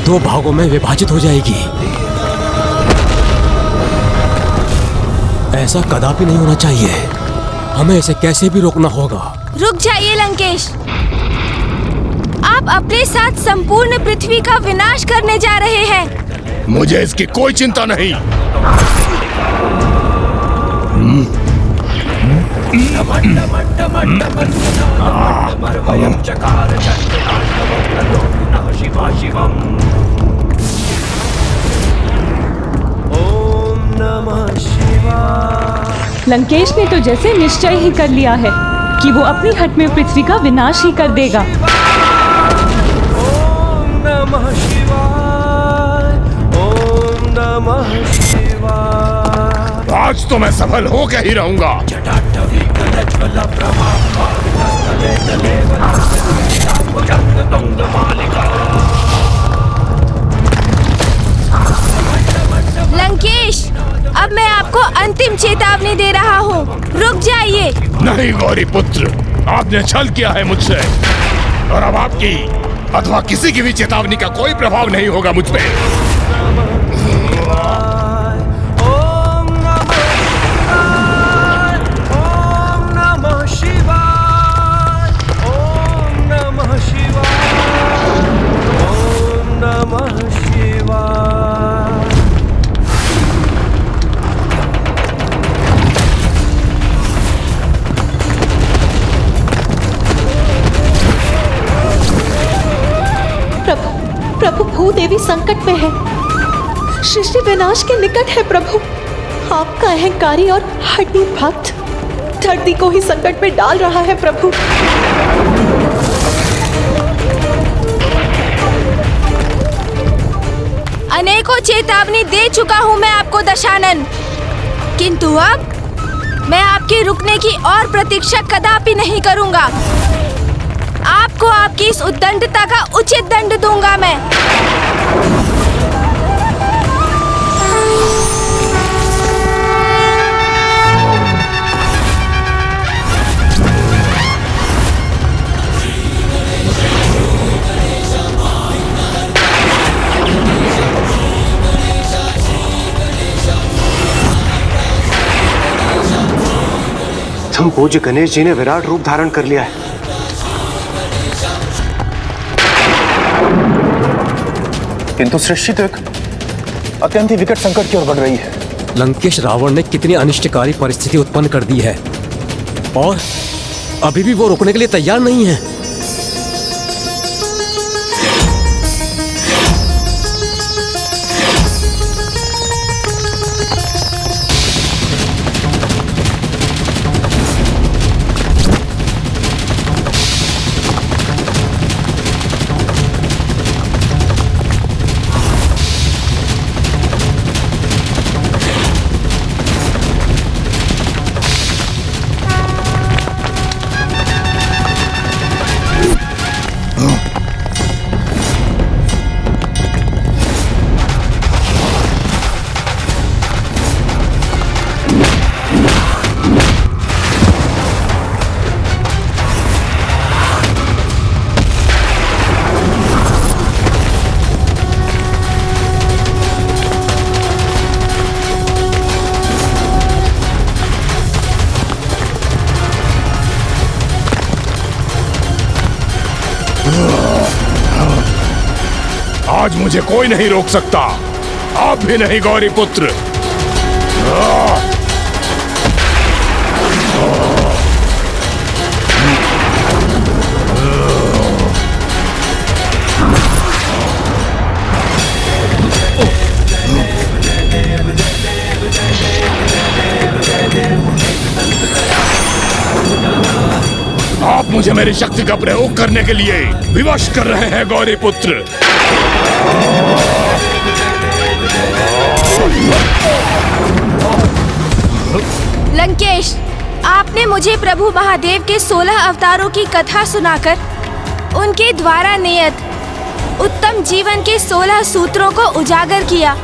दो भागों में विभाजित हो जाएगी। ऐसा कदापि नहीं होना चाहिए। हमें इसे कैसे भी रोकना होगा। रुक जाइए लंकेश, आप अपने साथ संपूर्ण पृथ्वी का विनाश करने जा रहे हैं। मुझे इसकी कोई चिंता नहीं। लंकेश ने तो जैसे निश्चय ही कर लिया है कि वो अपनी हट में पृथ्वी का विनाश ही कर देगा। ओम नमः शिवाय, ओम नमः शिवाय। आज तो मैं सफल होकर ही रहूंगा। लंकेश, अब मैं आपको अंतिम चेतावनी दे रहा हूँ, रुक जाइए। नहीं गौरी पुत्र, आपने छल किया है मुझसे और अब आपकी अथवा किसी की भी चेतावनी का कोई प्रभाव नहीं होगा मुझ पे। प्रभु भूदेवी संकट में है, सृष्टि विनाश के निकट है। प्रभु, आपका अहंकारी और हठी भक्त धरती को ही संकट में डाल रहा है। प्रभु, अनेकों चेतावनी दे चुका हूँ मैं आपको दशानन, किंतु अब मैं आपके रुकने की और प्रतीक्षा कदापि नहीं करूँगा। आपको आपकी इस उद्दंडता का उचित दंड दूंगा मैं। प्रथम पूज्य गणेश जी ने विराट रूप धारण कर लिया है। किंतु सृष्टि तो एक अत्यंत ही विकट संकट की ओर बढ़ रही है। लंकेश रावण ने कितनी अनिष्टकारी परिस्थिति उत्पन्न कर दी है और अभी भी वो रुकने के लिए तैयार नहीं है। आज मुझे कोई नहीं रोक सकता, आप भी नहीं गौरी पुत्र। आप मुझे मेरी शक्ति का प्रयोग करने के लिए विवश कर रहे हैं गौरी पुत्र। लंकेश, आपने मुझे प्रभु महादेव के 16 अवतारों की कथा सुनाकर उनके द्वारा नियत उत्तम जीवन के 16 सूत्रों को उजागर किया,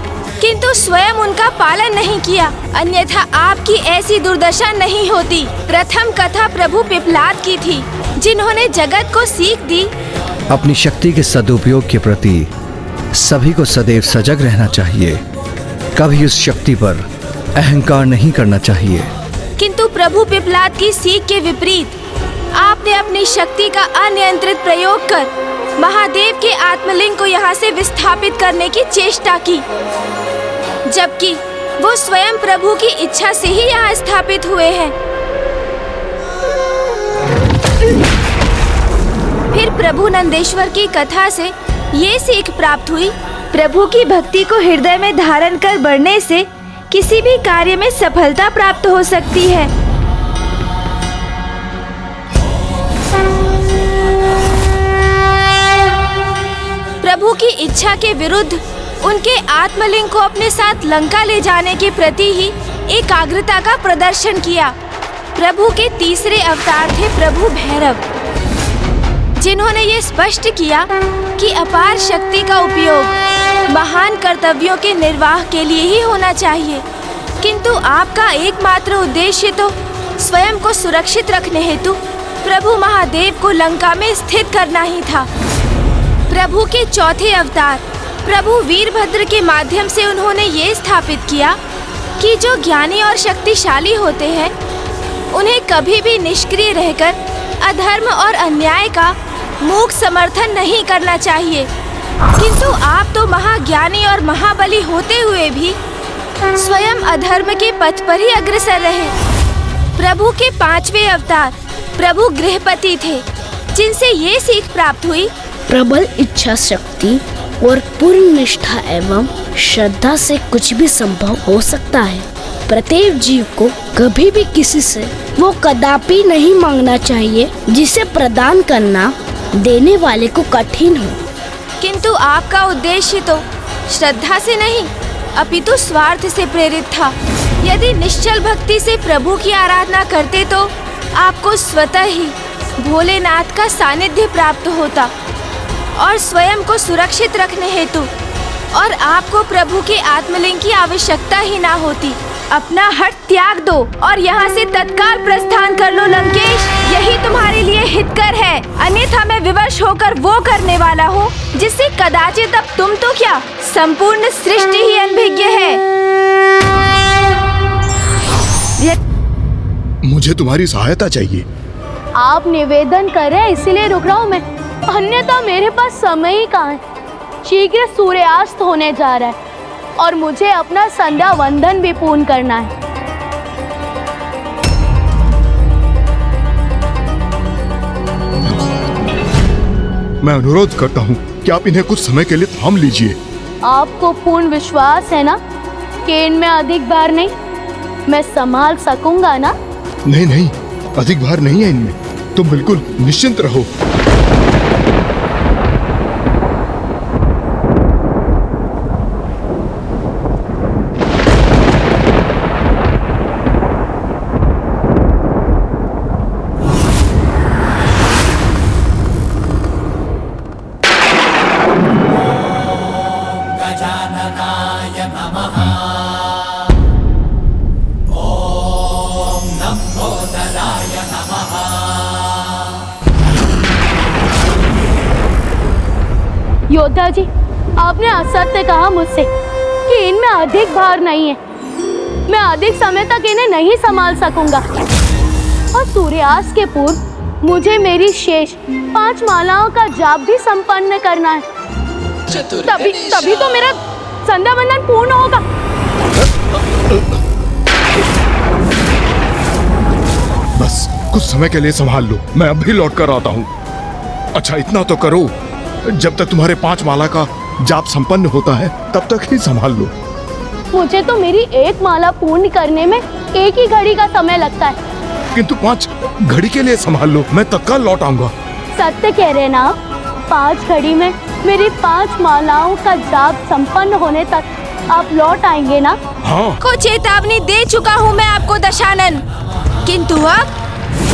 किंतु स्वयं उनका पालन नहीं किया, अन्यथा आपकी ऐसी दुर्दशा नहीं होती। प्रथम कथा प्रभु पिपलाद की थी, जिन्होंने जगत को सीख दी। अपनी शक्ति के सदुपयोग के प्रति सभी को सदैव सजग रहना चाहिए, कभी उस शक्ति पर अहंकार नहीं करना चाहिए। किंतु प्रभु पिपलाद की सीख के विपरीत आपने अपनी शक्ति का अनियंत्रित प्रयोग कर महादेव के आत्मलिंग को यहाँ से विस्थापित करने की चेष्टा की, जबकि वो स्वयं प्रभु की इच्छा से ही यहाँ स्थापित हुए हैं। फिर प्रभु नंदेश्वर की कथा से ये सीख प्राप्त हुई, प्रभु की भक्ति को हृदय में धारण कर बढ़ने से किसी भी कार्य में सफलता प्राप्त हो सकती है। प्रभु की इच्छा के विरुद्ध उनके आत्मलिंग को अपने साथ लंका ले जाने के प्रति ही एकाग्रता का प्रदर्शन किया। प्रभु के तीसरे अवतार थे प्रभु भैरव, जिन्होंने ये स्पष्ट किया कि अपार शक्ति का उपयोग महान कर्तव्यों के निर्वाह के लिए ही होना चाहिए, किंतु आपका एकमात्र उद्देश्य तो स्वयं को सुरक्षित रखने हेतु प्रभु महादेव को लंका में स्थित करना ही था। प्रभु के चौथे अवतार प्रभु वीरभद्र के माध्यम से उन्होंने ये स्थापित किया कि जो ज्ञानी और शक्तिशाली होते हैं उन्हें कभी भी निष्क्रिय रहकर अधर्म और अन्याय का मूक समर्थन नहीं करना चाहिए, किंतु आप तो महाज्ञानी और महाबली होते हुए भी स्वयं अधर्म के पथ पर ही अग्रसर रहे। प्रभु के पांचवें अवतार प्रभु गृहपति थे, जिनसे ये सीख प्राप्त हुई, प्रबल इच्छा शक्ति और पूर्ण निष्ठा एवं श्रद्धा से कुछ भी संभव हो सकता है। प्रत्येक जीव को कभी भी किसी से वो कदापि नहीं मांगना चाहिए जिसे प्रदान करना देने वाले को कठिन हो। किंतु आपका उद्देश्य तो श्रद्धा से नहीं अपितु स्वार्थ से प्रेरित था। यदि निश्चल भक्ति से प्रभु की आराधना करते तो आपको स्वतः ही भोलेनाथ का सानिध्य प्राप्त होता और स्वयं को सुरक्षित रखने हेतु और आपको प्रभु के आत्मलिंग की आवश्यकता ही ना होती। अपना हठ त्याग दो और यहाँ से तत्काल प्रस्थान कर लो लंकेश, यही तुम्हारे लिए हितकर है, अन्यथा मैं विवश होकर वो करने वाला हूँ जिससे कदाचित अब तुम तो क्या संपूर्ण सृष्टि ही अनभिज्ञ है। मुझे तुम्हारी सहायता चाहिए। आप निवेदन कर रहे हैं इसीलिए रुक रहा हूँ मैं, अन्यथा मेरे पास समय ही कहाँ है। शीघ्र सूर्यास्त होने जा रहा है और मुझे अपना संध्या वंदन भी पूर्ण करना है। मैं अनुरोध करता हूँ कि आप इन्हें कुछ समय के लिए थाम लीजिए। आपको पूर्ण विश्वास है ना कि इनमें अधिक भार नहीं, मैं संभाल सकूंगा ना? नहीं नहीं, अधिक भार नहीं है इनमें, तुम बिल्कुल निश्चिंत रहो। योद्धा जी, आपने असत्य कहा मुझसे कि इनमें अधिक भार नहीं है। मैं अधिक समय तक इन्हें नहीं संभाल सकूंगा और सूर्यास्त के पूर्व मुझे मेरी शेष 5 मालाओं का जाप भी संपन्न करना है। तभी तो मेरा संध्या वंदन पूर्ण होगा। बस कुछ समय के लिए संभाल लो, मैं अभी लौट कर आता हूँ। अच्छा इतना तो करो, जब तक तुम्हारे 5 माला का जाप संपन्न होता है तब तक ही संभाल लो। मुझे तो मेरी 1 माला पूर्ण करने में 1 ही घड़ी का समय लगता है। किंतु 5 घड़ी के लिए संभाल लो, मैं तत्काल लौट आऊंगा। सत्य कह रहे ना, 5 घड़ी में मेरी 5 मालाओं का जाप संपन्न होने तक आप लौट आएंगे ना? हाँ। को चेतावनी दे चुका हूँ मैं आपको दशानन, किंतु अब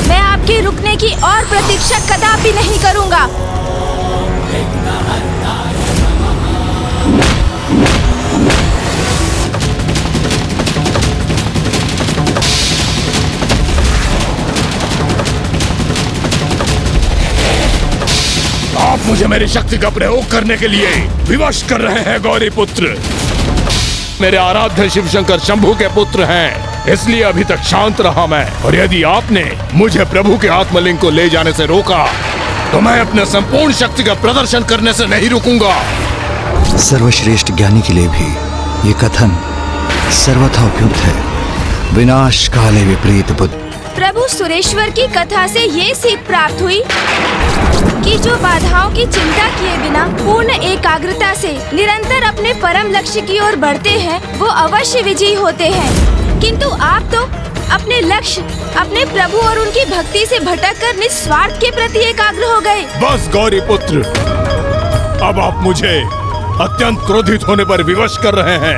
मैं आपके रुकने की और प्रतीक्षा कदापि नहीं करूँगा। आप मुझे मेरी शक्ति का प्रयोग करने के लिए विवश कर रहे हैं गौरी पुत्र। मेरे आराध्य शिव शंकर शंभू के पुत्र हैं, इसलिए अभी तक शांत रहा मैं। और यदि आपने मुझे प्रभु के आत्मलिंग को ले जाने से रोका तो मैं अपने संपूर्ण शक्ति का प्रदर्शन करने से नहीं रुकूंगा। सर्वश्रेष्ठ ज्ञानी के लिए भी ये कथन सर्वथा उपयुक्त है। विनाश काले विपरीत बुद्धि। प्रभु सुरेश्वर की कथा से ये सीख प्राप्त हुई कि जो बाधाओं की चिंता किए बिना पूर्ण एकाग्रता से निरंतर अपने परम लक्ष्य की ओर बढ़ते हैं वो अवश्य विजयी होते हैं। किंतु आप तो अपने लक्ष्य अपने प्रभु और उनकी भक्ति से भटककर निस्वार्थ के प्रति एकाग्र हो गए। बस गौरी पुत्र, अब आप मुझे अत्यंत क्रोधित होने पर विवश कर रहे हैं।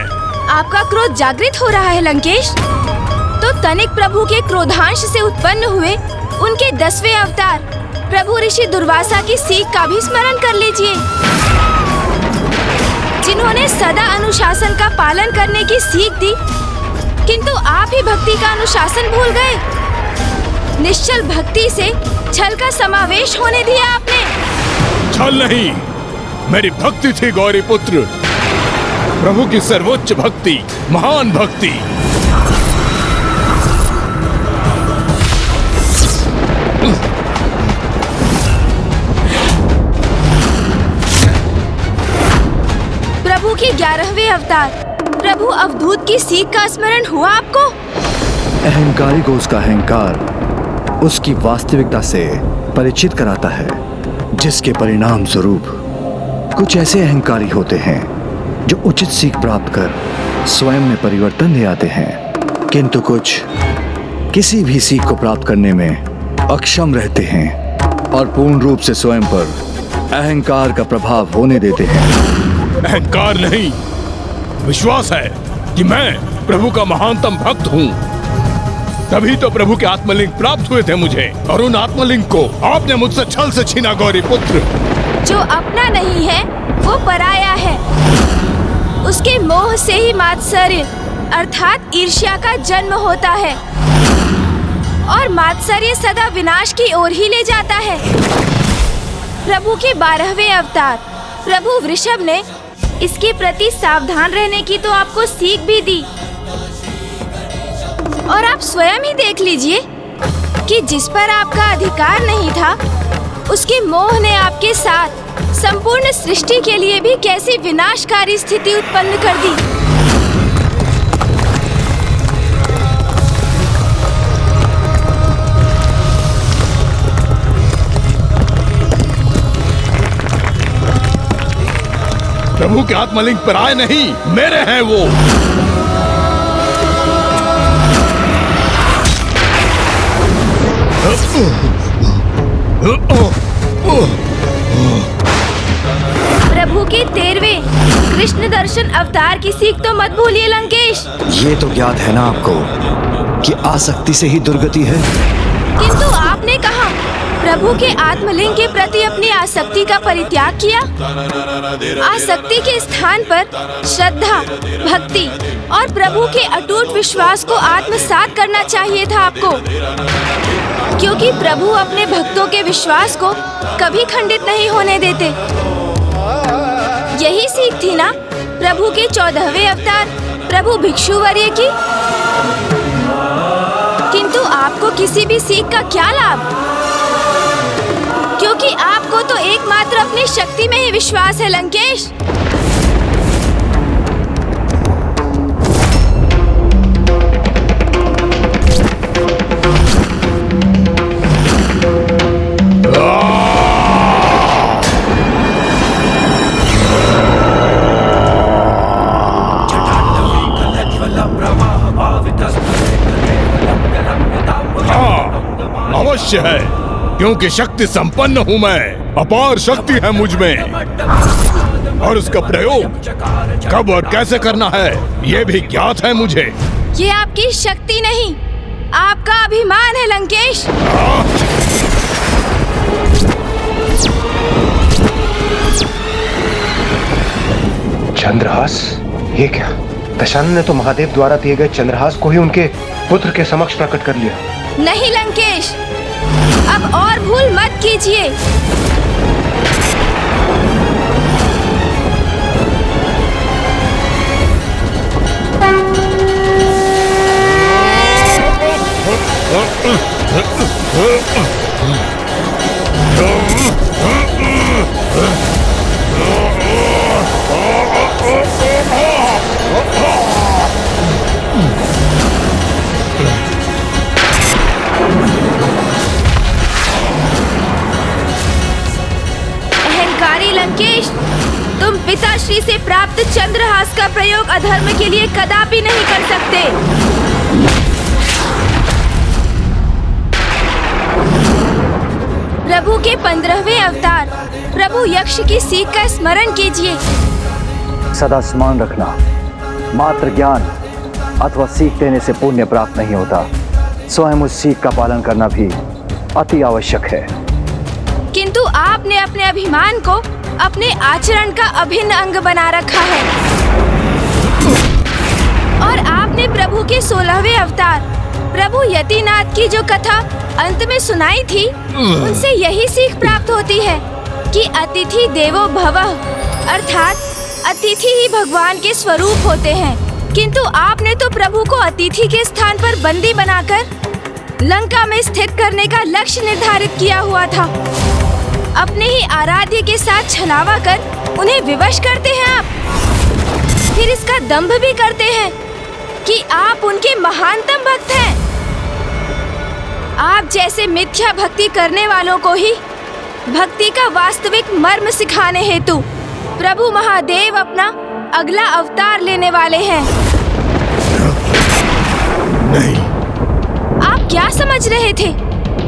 आपका क्रोध जागृत हो रहा है लंकेश, तो तनिक प्रभु के क्रोधांश से उत्पन्न हुए उनके 10वें अवतार प्रभु ऋषि दुर्वासा की सीख का भी स्मरण कर लीजिए, जिन्होंने सदा अनुशासन का पालन करने की सीख दी, किंतु आप ही भक्ति का अनुशासन भूल गए। निश्चल भक्ति से छल का समावेश होने दिया आपने। छल नहीं, मेरी भक्ति थी गौरी पुत्र, प्रभु की सर्वोच्च भक्ति, महान भक्ति। प्रभु के 11वें अवतार प्रभु अवधूत की सीख का स्मरण हुआ आपको? अहंकारी को उसका अहंकार उसकी वास्तविकता से परिचित कराता है, जिसके परिणाम स्वरूप कुछ ऐसे अहंकारी होते हैं जो उचित सीख प्राप्त कर स्वयं में परिवर्तन ले आते हैं, किंतु कुछ किसी भी सीख को प्राप्त करने में अक्षम रहते हैं और पूर्ण रूप से स्वयं पर अहंकार का प्रभाव होने देते हैं। अहंकार नहीं, विश्वास है कि मैं प्रभु का महानतम भक्त हूँ, तभी तो प्रभु के आत्मलिंग प्राप्त हुए थे मुझे, और उन आत्मलिंग को आपने मुझसे छल से छीना गौरी पुत्र। जो अपना नहीं है वो पराया है, उसके मोह से ही मात्सर्य अर्थात ईर्ष्या का जन्म होता है, और मात्सर्य सदा विनाश की ओर ही ले जाता है। प्रभु के 12वें अवतार प्रभु वृषभ ने इसके प्रति सावधान रहने की तो आपको सीख भी दी, और आप स्वयं ही देख लीजिए कि जिस पर आपका अधिकार नहीं था, उसके मोह ने आपके साथ संपूर्ण सृष्टि के लिए भी कैसी विनाशकारी स्थिति उत्पन्न कर दी। प्रभु के आत्मलिंग पर आए नहीं, मेरे हैं वो। प्रभु के 13वें कृष्ण दर्शन अवतार की सीख तो मत भूलिए लंकेश। ये तो ज्ञात है ना आपको कि आसक्ति से ही दुर्गति है। किंतु आपने कहा प्रभु के आत्मलिंग के प्रति अपनी आसक्ति का परित्याग किया। आसक्ति के स्थान पर श्रद्धा, भक्ति और प्रभु के अटूट विश्वास को आत्मसात करना चाहिए था आपको, क्योंकि प्रभु अपने भक्तों के विश्वास को कभी खंडित नहीं होने देते। यही सीख थी ना प्रभु के 14वें अवतार प्रभु भिक्षुवर्य की। किंतु आपको किसी भी सीख का क्या लाभ, क्योंकि आपको तो एकमात्र अपनी शक्ति में ही विश्वास है लंकेश। अवश्य है, क्योंकि शक्ति संपन्न हूँ मैं, अपार शक्ति है मुझ में, और उसका प्रयोग कब और कैसे करना है ये भी ज्ञात है मुझे। ये आपकी शक्ति नहीं, आपका अभिमान है लंकेश। चंद्रहास? ये क्या? दशानन ने तो महादेव द्वारा दिए गए चंद्रहास को ही उनके पुत्र के समक्ष प्रकट कर लिया। नहीं लंकेश, अब और भूल मत कीजिए। लंकेश, तुम पिताश्री से प्राप्त चंद्रहास का प्रयोग अधर्म के लिए कदापि नहीं कर सकते। प्रभु के 15वें अवतार प्रभु यक्ष की सीख का स्मरण कीजिए। सदा स्मरण रखना, मात्र ज्ञान अथवा सीख देने से पुण्य प्राप्त नहीं होता, स्वयं उस सीख का पालन करना भी अति आवश्यक है। किंतु आपने अपने अभिमान को अपने आचरण का अभिन्न अंग बना रखा है, और आपने प्रभु के 16वें अवतार प्रभु यतिनाथ की जो कथा अंत में सुनाई थी, उनसे यही सीख प्राप्त होती है कि अतिथि देवो भवः, अर्थात अतिथि ही भगवान के स्वरूप होते हैं। किंतु आपने तो प्रभु को अतिथि के स्थान पर बंदी बनाकर लंका में स्थित करने का लक्ष्य निर्धारित किया हुआ था। अपने ही आराध्य के साथ छलावा कर उन्हें विवश करते हैं आप, फिर इसका दंभ भी करते हैं कि आप उनके महानतम भक्त हैं। आप जैसे मिथ्या भक्ति करने वालों को ही भक्ति का वास्तविक मर्म सिखाने हेतु प्रभु महादेव अपना अगला अवतार लेने वाले हैं। नहीं। आप क्या समझ रहे थे?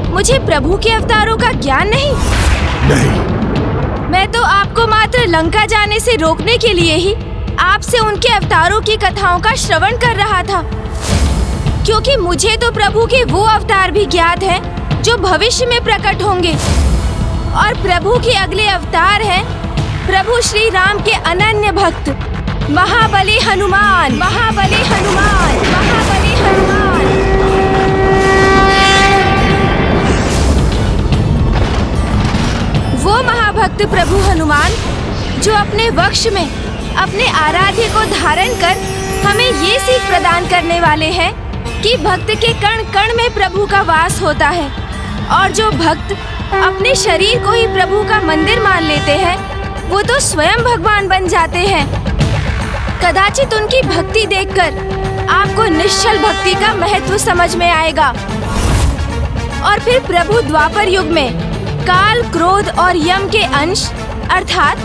मुझे प्रभु के अवतारों का ज्ञान नहीं? नहीं। मैं तो आपको मात्र लंका जाने से रोकने के लिए ही आपसे उनके अवतारों की कथाओं का श्रवण कर रहा था, क्योंकि मुझे तो प्रभु के वो अवतार भी ज्ञात हैं जो भविष्य में प्रकट होंगे, और प्रभु के अगले अवतार हैं प्रभु श्री राम के अनन्य भक्त महाबली हनुमान। महाबली हनुमान, महाबली हनुमान। वो महाभक्त प्रभु हनुमान जो अपने वक्ष में अपने आराध्य को धारण कर हमें ये सीख प्रदान करने वाले हैं कि भक्त के कण कण में प्रभु का वास होता है और जो भक्त अपने शरीर को ही प्रभु का मंदिर मान लेते हैं वो तो स्वयं भगवान बन जाते हैं। कदाचित उनकी भक्ति देखकर आपको निश्चल भक्ति का महत्व समझ में आएगा। और फिर प्रभु द्वापर युग में काल, क्रोध और यम के अंश अर्थात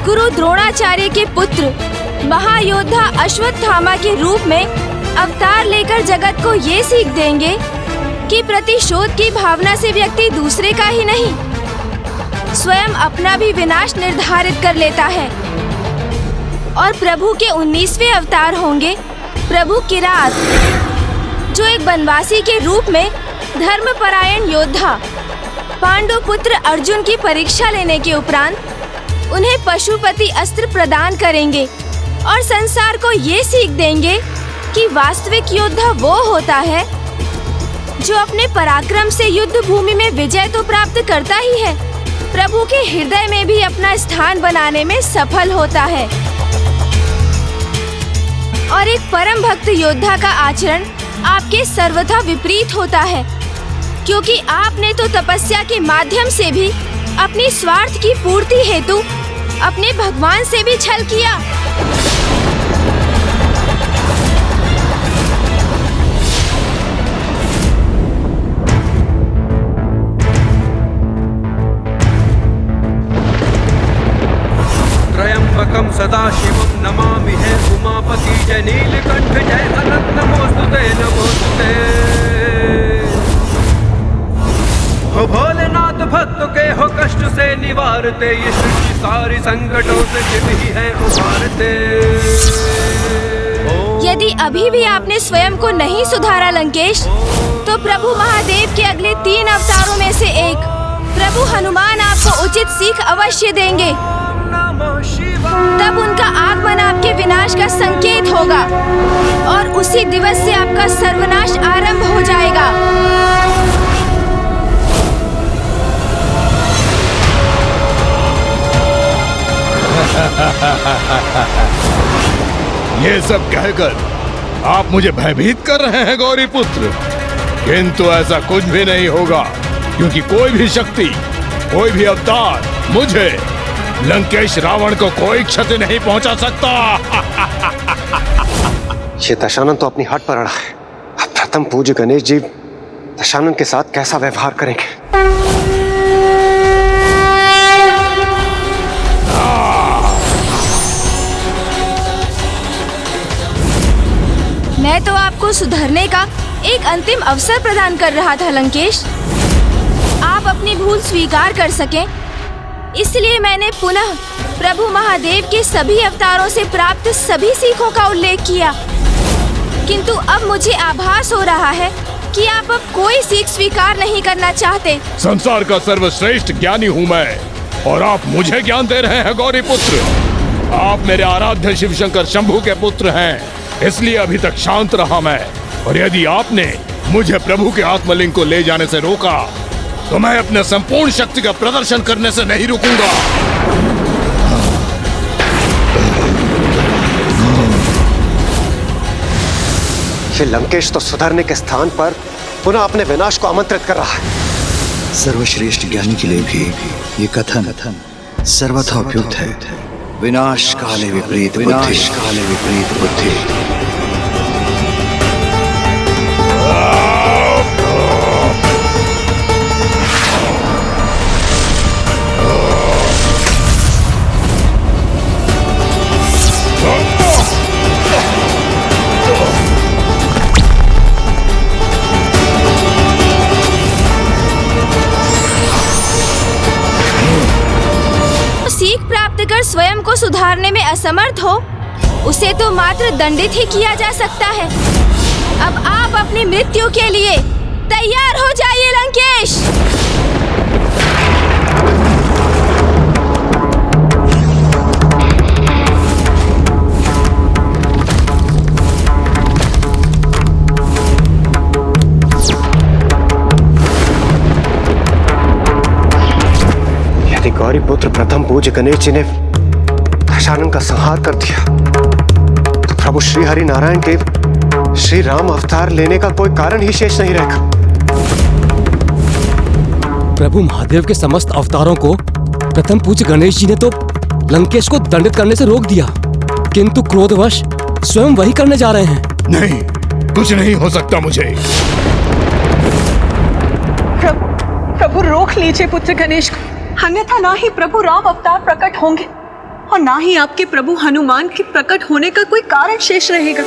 गुरु द्रोणाचार्य के पुत्र महायोद्धा अश्वत्थामा के रूप में अवतार लेकर जगत को ये सीख देंगे कि प्रतिशोध की भावना से व्यक्ति दूसरे का ही नहीं स्वयं अपना भी विनाश निर्धारित कर लेता है। और प्रभु के 19वें अवतार होंगे प्रभु किरात, जो एक वनवासी के रूप में धर्मपरायण योद्धा पांडु पुत्र अर्जुन की परीक्षा लेने के उपरांत उन्हें पशुपति अस्त्र प्रदान करेंगे और संसार को ये सीख देंगे कि वास्तविक योद्धा वो होता है जो अपने पराक्रम से युद्ध भूमि में विजय तो प्राप्त करता ही है, प्रभु के हृदय में भी अपना स्थान बनाने में सफल होता है। और एक परम भक्त योद्धा का आचरण आपके सर्वथा विपरीत होता है, क्योंकि आपने तो तपस्या के माध्यम से भी अपनी स्वार्थ की पूर्ति हेतु अपने भगवान से भी छल किया। त्र्यंबकं सदाशिवं नमामि है उमापति जय नीलकंठ जय अनंत नमोस्तुते नमोस्तुते। हो भोलेनाथ भक्त के हो कष्ट से निवारते, ये सृष्टि सारी संकटों से शिव ही है उबारते। यदि अभी भी आपने स्वयं को नहीं सुधारा लंकेश, तो प्रभु महादेव के अगले 3 अवतारों में से एक प्रभु हनुमान आपको उचित सीख अवश्य देंगे। तब उनका आगमन आपके विनाश का संकेत होगा और उसी दिवस से आपका सर्वनाश आरंभ हो जाएगा। ये सब कहकर आप मुझे भयभीत कर रहे हैं गौरी पुत्र, किंतु ऐसा कुछ भी नहीं होगा, क्योंकि कोई भी शक्ति, कोई भी अवतार मुझे लंकेश रावण को कोई क्षति नहीं पहुंचा सकता। ये दशानन तो अपनी हट पर अड़ा है। अब प्रथम पूज्य गणेश जी दशानन के साथ कैसा व्यवहार करेंगे? मैं तो आपको सुधरने का एक अंतिम अवसर प्रदान कर रहा था लंकेश। आप अपनी भूल स्वीकार कर सकें, इसलिए मैंने पुनः प्रभु महादेव के सभी अवतारों से प्राप्त सभी सीखों का उल्लेख किया। किंतु अब मुझे आभास हो रहा है कि आप अब कोई सीख स्वीकार नहीं करना चाहते। संसार का सर्वश्रेष्ठ ज्ञानी हूँ मैं, और आप मुझे ज्ञान दे रहे हैं गौरी पुत्र। आप मेरे आराध्य शिव शंकर शंभू के पुत्र हैं, इसलिए अभी तक शांत रहा मैं। और यदि आपने मुझे प्रभु के आत्मलिंग को ले जाने से रोका, तो मैं अपने संपूर्ण शक्ति का प्रदर्शन करने से नहीं रुकूंगा। ये लंकेश तो सुधरने के स्थान पर पुनः अपने विनाश को आमंत्रित कर रहा है। सर्वश्रेष्ठ ज्ञानी के लिए भी ये कथन सर्वथा उपयुक्त है। विनाश काले विपरीत बुद्धि, विनाश काले विपरीत बुद्धि। सीख प्राप्त कर स्वयं को सुधारने में असमर्थ हो, उसे तो मात्र दंडित ही किया जा सकता है। अब आप अपनी मृत्यु के लिए तैयार हो जाइए लंकेश। यदि गौरी पुत्र प्रथम पूज्य गणेश जी ने दशानन का संहार कर दिया, तो प्रभु श्री हरि नारायण के श्री राम अवतार लेने का कोई कारण ही शेष नहीं रहेगा। प्रभु महादेव के समस्त अवतारों को प्रथम पूज्य गणेश जी ने तो लंकेश को दंडित करने से रोक दिया, किंतु क्रोधवश स्वयं वही करने जा रहे हैं। नहीं, कुछ नहीं हो सकता मुझे। प्रभु रोक लीजिए पुत्र गणेश को, अन्यथा ना ही प्रभु राम अवतार प्रकट होंगे और ना ही आपके प्रभु हनुमान के प्रकट होने का कोई कारण शेष रहेगा।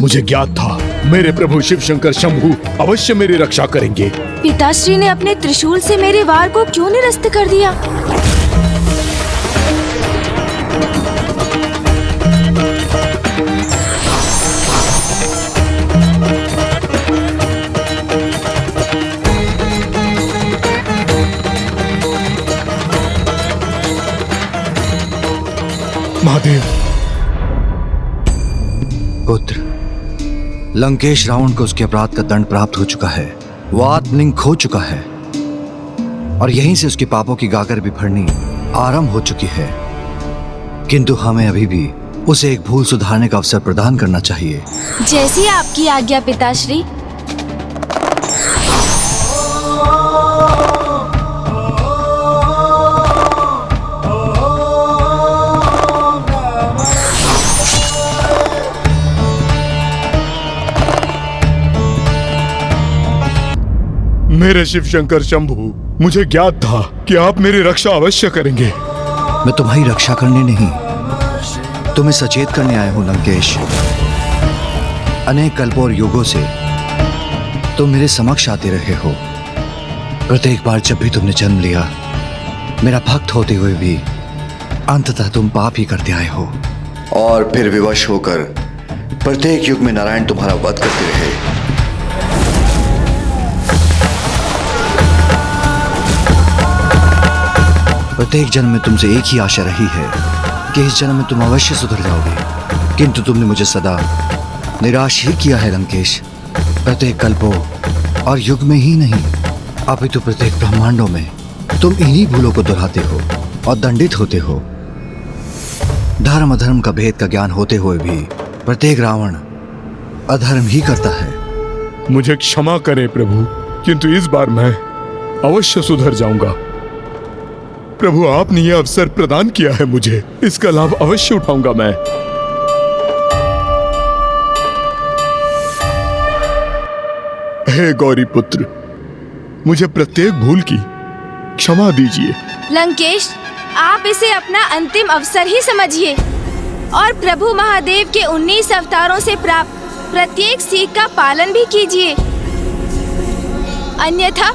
मुझे ज्ञात था मेरे प्रभु शिव शंकर शंभू अवश्य मेरी रक्षा करेंगे। पिताश्री ने अपने त्रिशूल से मेरे वार को क्यों निरस्त कर दिया? महादेव। पुत्र, लंकेश रावण को उसके अपराध का दंड प्राप्त हो चुका है। वो आत्मलिंग खो चुका है और यहीं से उसके पापों की गागर बिफरनी आरंभ हो चुकी है। किंतु हमें अभी भी उसे एक भूल सुधारने का अवसर प्रदान करना चाहिए। जैसी आपकी आज्ञा पिताश्री। मेरे शिव शंकर शंभू, मुझे ज्ञात था कि आप मेरी रक्षा अवश्य करेंगे। मैं तुम्हारी रक्षा करने नहीं, तुम्हें सचेत करने आया हूं लंकेश। अनेक कल्पों और युगों से तुम मेरे समक्ष आते रहे हो। प्रत्येक बार जब भी तुमने जन्म लिया, मेरा भक्त होते हुए भी अंततः तुम पाप ही करते आए हो। और फिर विवश होकर प्रत्येक युग में नारायण तुम्हारा वध करते रहे। प्रत्येक जन्म में तुमसे एक ही आशा रही है कि इस जन्म में तुम अवश्य सुधर जाओगे, किंतु तुमने मुझे सदा निराश ही किया है लंकेश। प्रत्येक कल्पों और युग में ही नहीं, अपितु प्रत्येक ब्रह्मांडों में तुम इन्हीं भूलों को दोहराते हो और दंडित होते हो। धर्म अधर्म का भेद का ज्ञान होते हुए भी प्रत्येक रावण अधर्म ही करता है। मुझे क्षमा करें प्रभु, किंतु इस बार मैं अवश्य सुधर जाऊंगा। प्रभु, आपने यह अवसर प्रदान किया है मुझे, इसका लाभ अवश्य उठाऊंगा मैं। हे गौरी पुत्र, मुझे प्रत्येक भूल की क्षमा दीजिए। लंकेश, आप इसे अपना अंतिम अवसर ही समझिए और प्रभु महादेव के 19 अवतारों से प्राप्त प्रत्येक सीख का पालन भी कीजिए, अन्यथा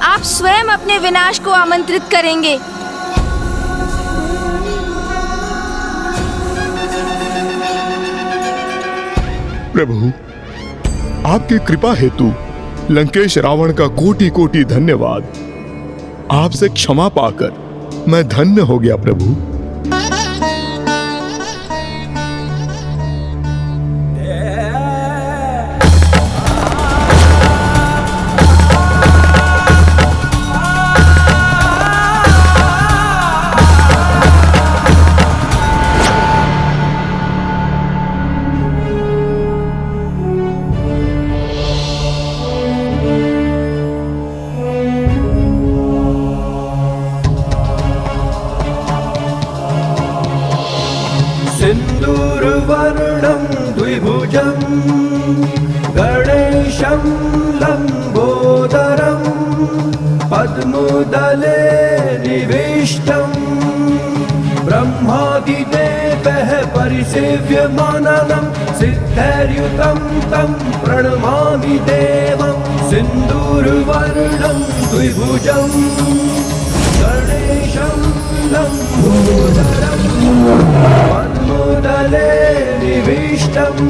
आप स्वयं अपने विनाश को आमंत्रित करेंगे। प्रभु, आपकी कृपा हेतु लंकेश रावण का कोटि कोटि धन्यवाद। आपसे क्षमा पाकर मैं धन्य हो गया प्रभु। पद्मदले निविष्टम् ब्रह्मादिदेवः परिसेव्यमाननं सिद्धैर्युतं तं प्रणमामि देवं सिन्दूरवर्णं द्विभुजं गणेशं लम्बोदरं पद्मदले निविष्टम्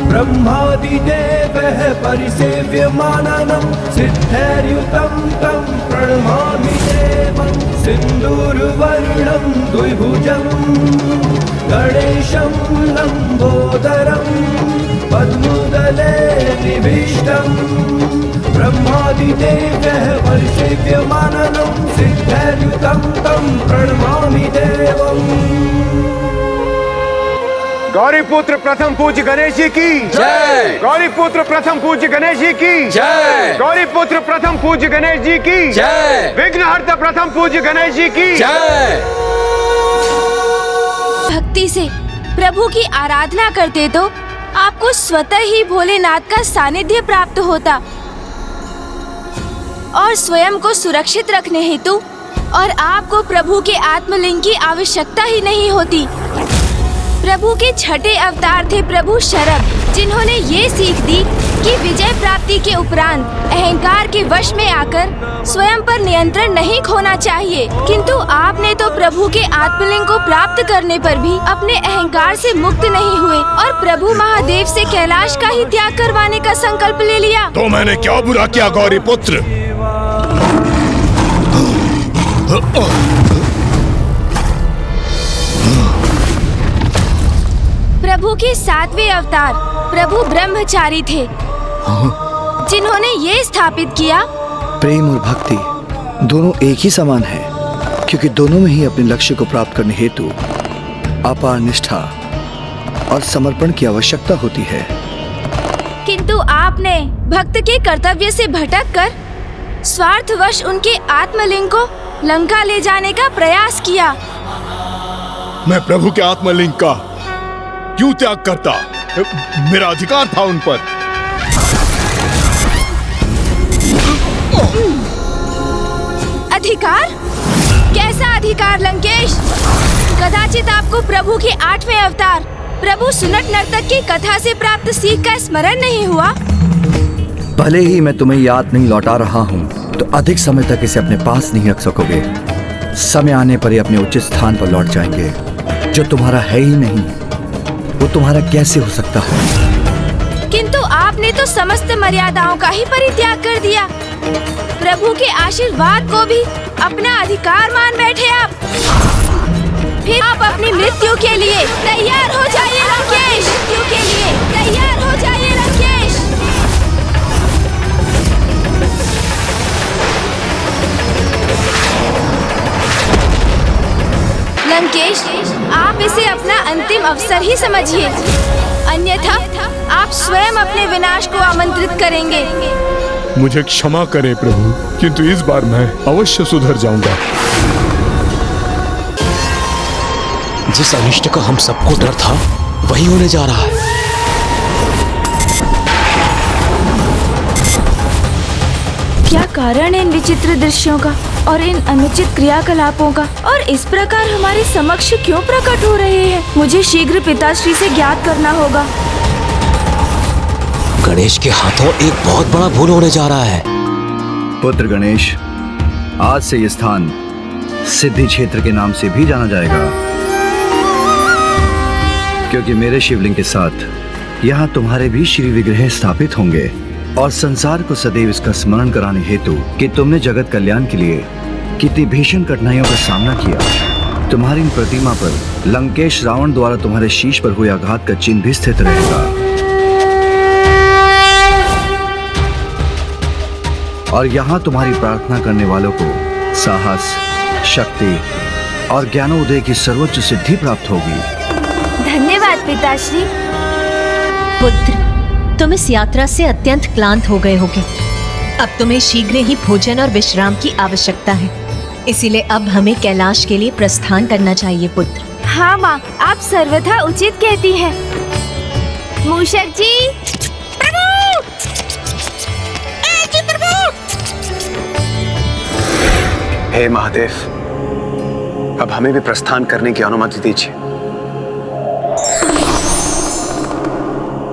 ब्रह्मादिदेवः परिसेव्यमाननं सिद्धैर्युतं तं प्रणमामि देवं सिन्दूरवर्णं द्विभुजं गणेशं लम्बोदरं पद्मदले निविष्टम् ब्रह्मादिदेवः परिसेव्यमाननं सिद्धैर्युतं तं प्रणमामि देवम्। गौरीपुत्र प्रथम पूज्य गणेश जी की जय। गौरीपुत्र प्रथम पूज्य गणेश जी की जय। गौरीपुत्र प्रथम पूज्य गणेश जी की जय। विघ्नहर्ता प्रथम पूज्य गणेश जी की जय। भक्ति से प्रभु की आराधना करते तो आपको स्वतः ही भोलेनाथ का सानिध्य प्राप्त होता और स्वयं को सुरक्षित रखने हेतु और आपको प्रभु के आत्मलिंग की आवश्यकता ही नहीं होती। प्रभु के छठे अवतार थे प्रभु शरद, जिन्होंने ये सीख दी कि विजय प्राप्ति के उपरांत अहंकार के वश में आकर स्वयं पर नियंत्रण नहीं खोना चाहिए। किंतु आपने तो प्रभु के आत्मलिंग को प्राप्त करने पर भी अपने अहंकार से मुक्त नहीं हुए और प्रभु महादेव से कैलाश का ही त्याग करवाने का संकल्प ले लिया। तो मैंने क्या बुरा किया गौरी पुत्र? प्रभु के सातवें अवतार प्रभु ब्रह्मचारी थे, जिन्होंने ये स्थापित किया प्रेम और भक्ति दोनों एक ही समान है, क्योंकि दोनों में ही अपने लक्ष्य को प्राप्त करने हेतु अपार निष्ठा और समर्पण की आवश्यकता होती है। किंतु आपने भक्त के कर्तव्य से भटककर स्वार्थवश उनके आत्मलिंग को लंका ले जाने का प्रयास किया। मैं प्रभु के आत्मलिंग का क्यों त्याग करता? मेरा अधिकार था उन पर। अधिकार? कैसा अधिकार लंकेश? कदाचित आपको प्रभु के आठवें अवतार प्रभु सुनट नर्तक की कथा से प्राप्त सीख का स्मरण नहीं हुआ? भले ही मैं तुम्हें याद नहीं लौटा रहा हूँ, तो अधिक समय तक इसे अपने पास नहीं रख सकोगे। समय आने पर ही अपने उचित स्थान पर लौट जाएंगे। जो तुम्हारा है ही नहीं, वो तुम्हारा कैसे हो सकता है? किंतु आपने तो समस्त मर्यादाओं का ही परित्याग कर दिया। प्रभु के आशीर्वाद को भी अपना अधिकार मान बैठे आप। फिर आप अपनी मृत्यु के लिए तैयार हो जाइए लंकेश। मृत्यु के लिए तैयार हो जाइए लंकेश। लंकेश, आप इसे अपना अंतिम अवसर ही समझिए, अन्यथा आप स्वयं अपने विनाश को आमंत्रित करेंगे। मुझे क्षमा करें प्रभु, किंतु इस बार मैं अवश्य सुधर जाऊंगा। जिस अनिष्ट का हम सबको डर था, वही होने जा रहा है। क्या कारण है इन विचित्र दृश्यों का और इन अनुचित क्रियाकलापों का, और इस प्रकार हमारे समक्ष क्यों प्रकट हो रहे हैं? मुझे शीघ्र पिताश्री से ज्ञात करना होगा। गणेश के हाथों एक बहुत बड़ा भूल होने जा रहा है। पुत्र गणेश, आज से यह स्थान सिद्धि क्षेत्र के नाम से भी जाना जाएगा, क्योंकि मेरे शिवलिंग के साथ यहाँ तुम्हारे भी श्री विग्रह स्थापित होंगे और संसार को सदैव इसका स्मरण कराने हेतु कि तुमने जगत कल्याण के लिए कितनी भीषण कठिनाइयों का सामना किया। तुम्हारी इन प्रतिमा पर लंकेश रावण द्वारा तुम्हारे शीश पर हुए आघात का चिन्ह भी स्थित रहेगा। और यहाँ तुम्हारी प्रार्थना करने वालों को साहस, शक्ति और ज्ञानोदय की सर्वोच्च सिद्धि प्राप्त होगी। धन्यवाद पिताश्री। पुत्र, तुम इस यात्रा से अत्यंत क्लांत हो गए होगे। अब तुम्हें शीघ्र ही भोजन और विश्राम की आवश्यकता है, इसीलिए अब हमें कैलाश के लिए प्रस्थान करना चाहिए पुत्र। हाँ माँ, आप सर्वथा उचित कहती हैं। मूषक जी, हे महादेव, अब हमें भी प्रस्थान करने की अनुमति दीजिए।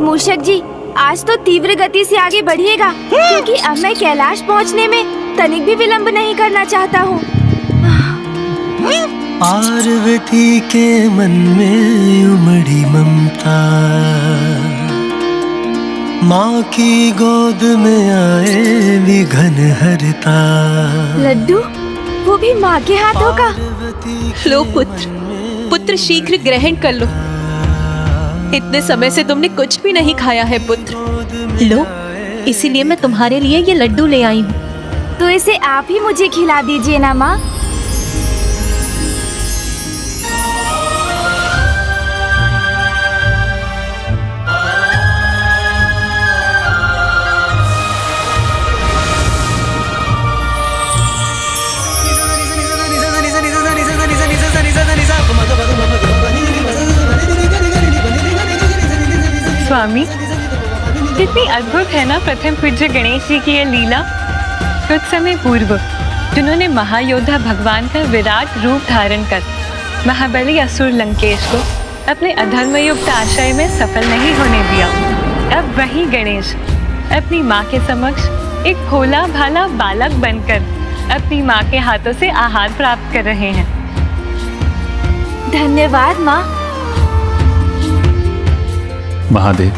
मूषक जी, आज तो तीव्र गति से आगे बढ़िएगा, क्योंकि अब मैं कैलाश पहुंचने में तनिक भी विलंब नहीं करना चाहता हूँ। पार्वती के मन में उमड़ी ममता, माँ की गोद में आए विघन हरता। लड्डू, वो भी माँ के हाथों का। लो पुत्र शीघ्र ग्रहण कर लो। इतने समय से तुमने कुछ भी नहीं खाया है पुत्र। लो, इसीलिए मैं तुम्हारे लिए ये लड्डू ले आई हूँ। तो इसे आप ही मुझे खिला दीजिए ना माँ। स्वामी, कितनी अद्भुत है ना प्रथम पूज्य गणेश जी की ये लीला। कुछ समय पूर्व जिन्होंने महायोद्धा भगवान का विराट रूप धारण कर महाबली असुर लंकेश को अपने अधर्मयुक्त आशय में सफल नहीं होने दिया, अब वही गणेश अपनी माँ के समक्ष एक भोला भाला बालक बनकर अपनी माँ के हाथों से आहार प्राप्त कर रहे हैं। धन्यवाद माँ। महादेव,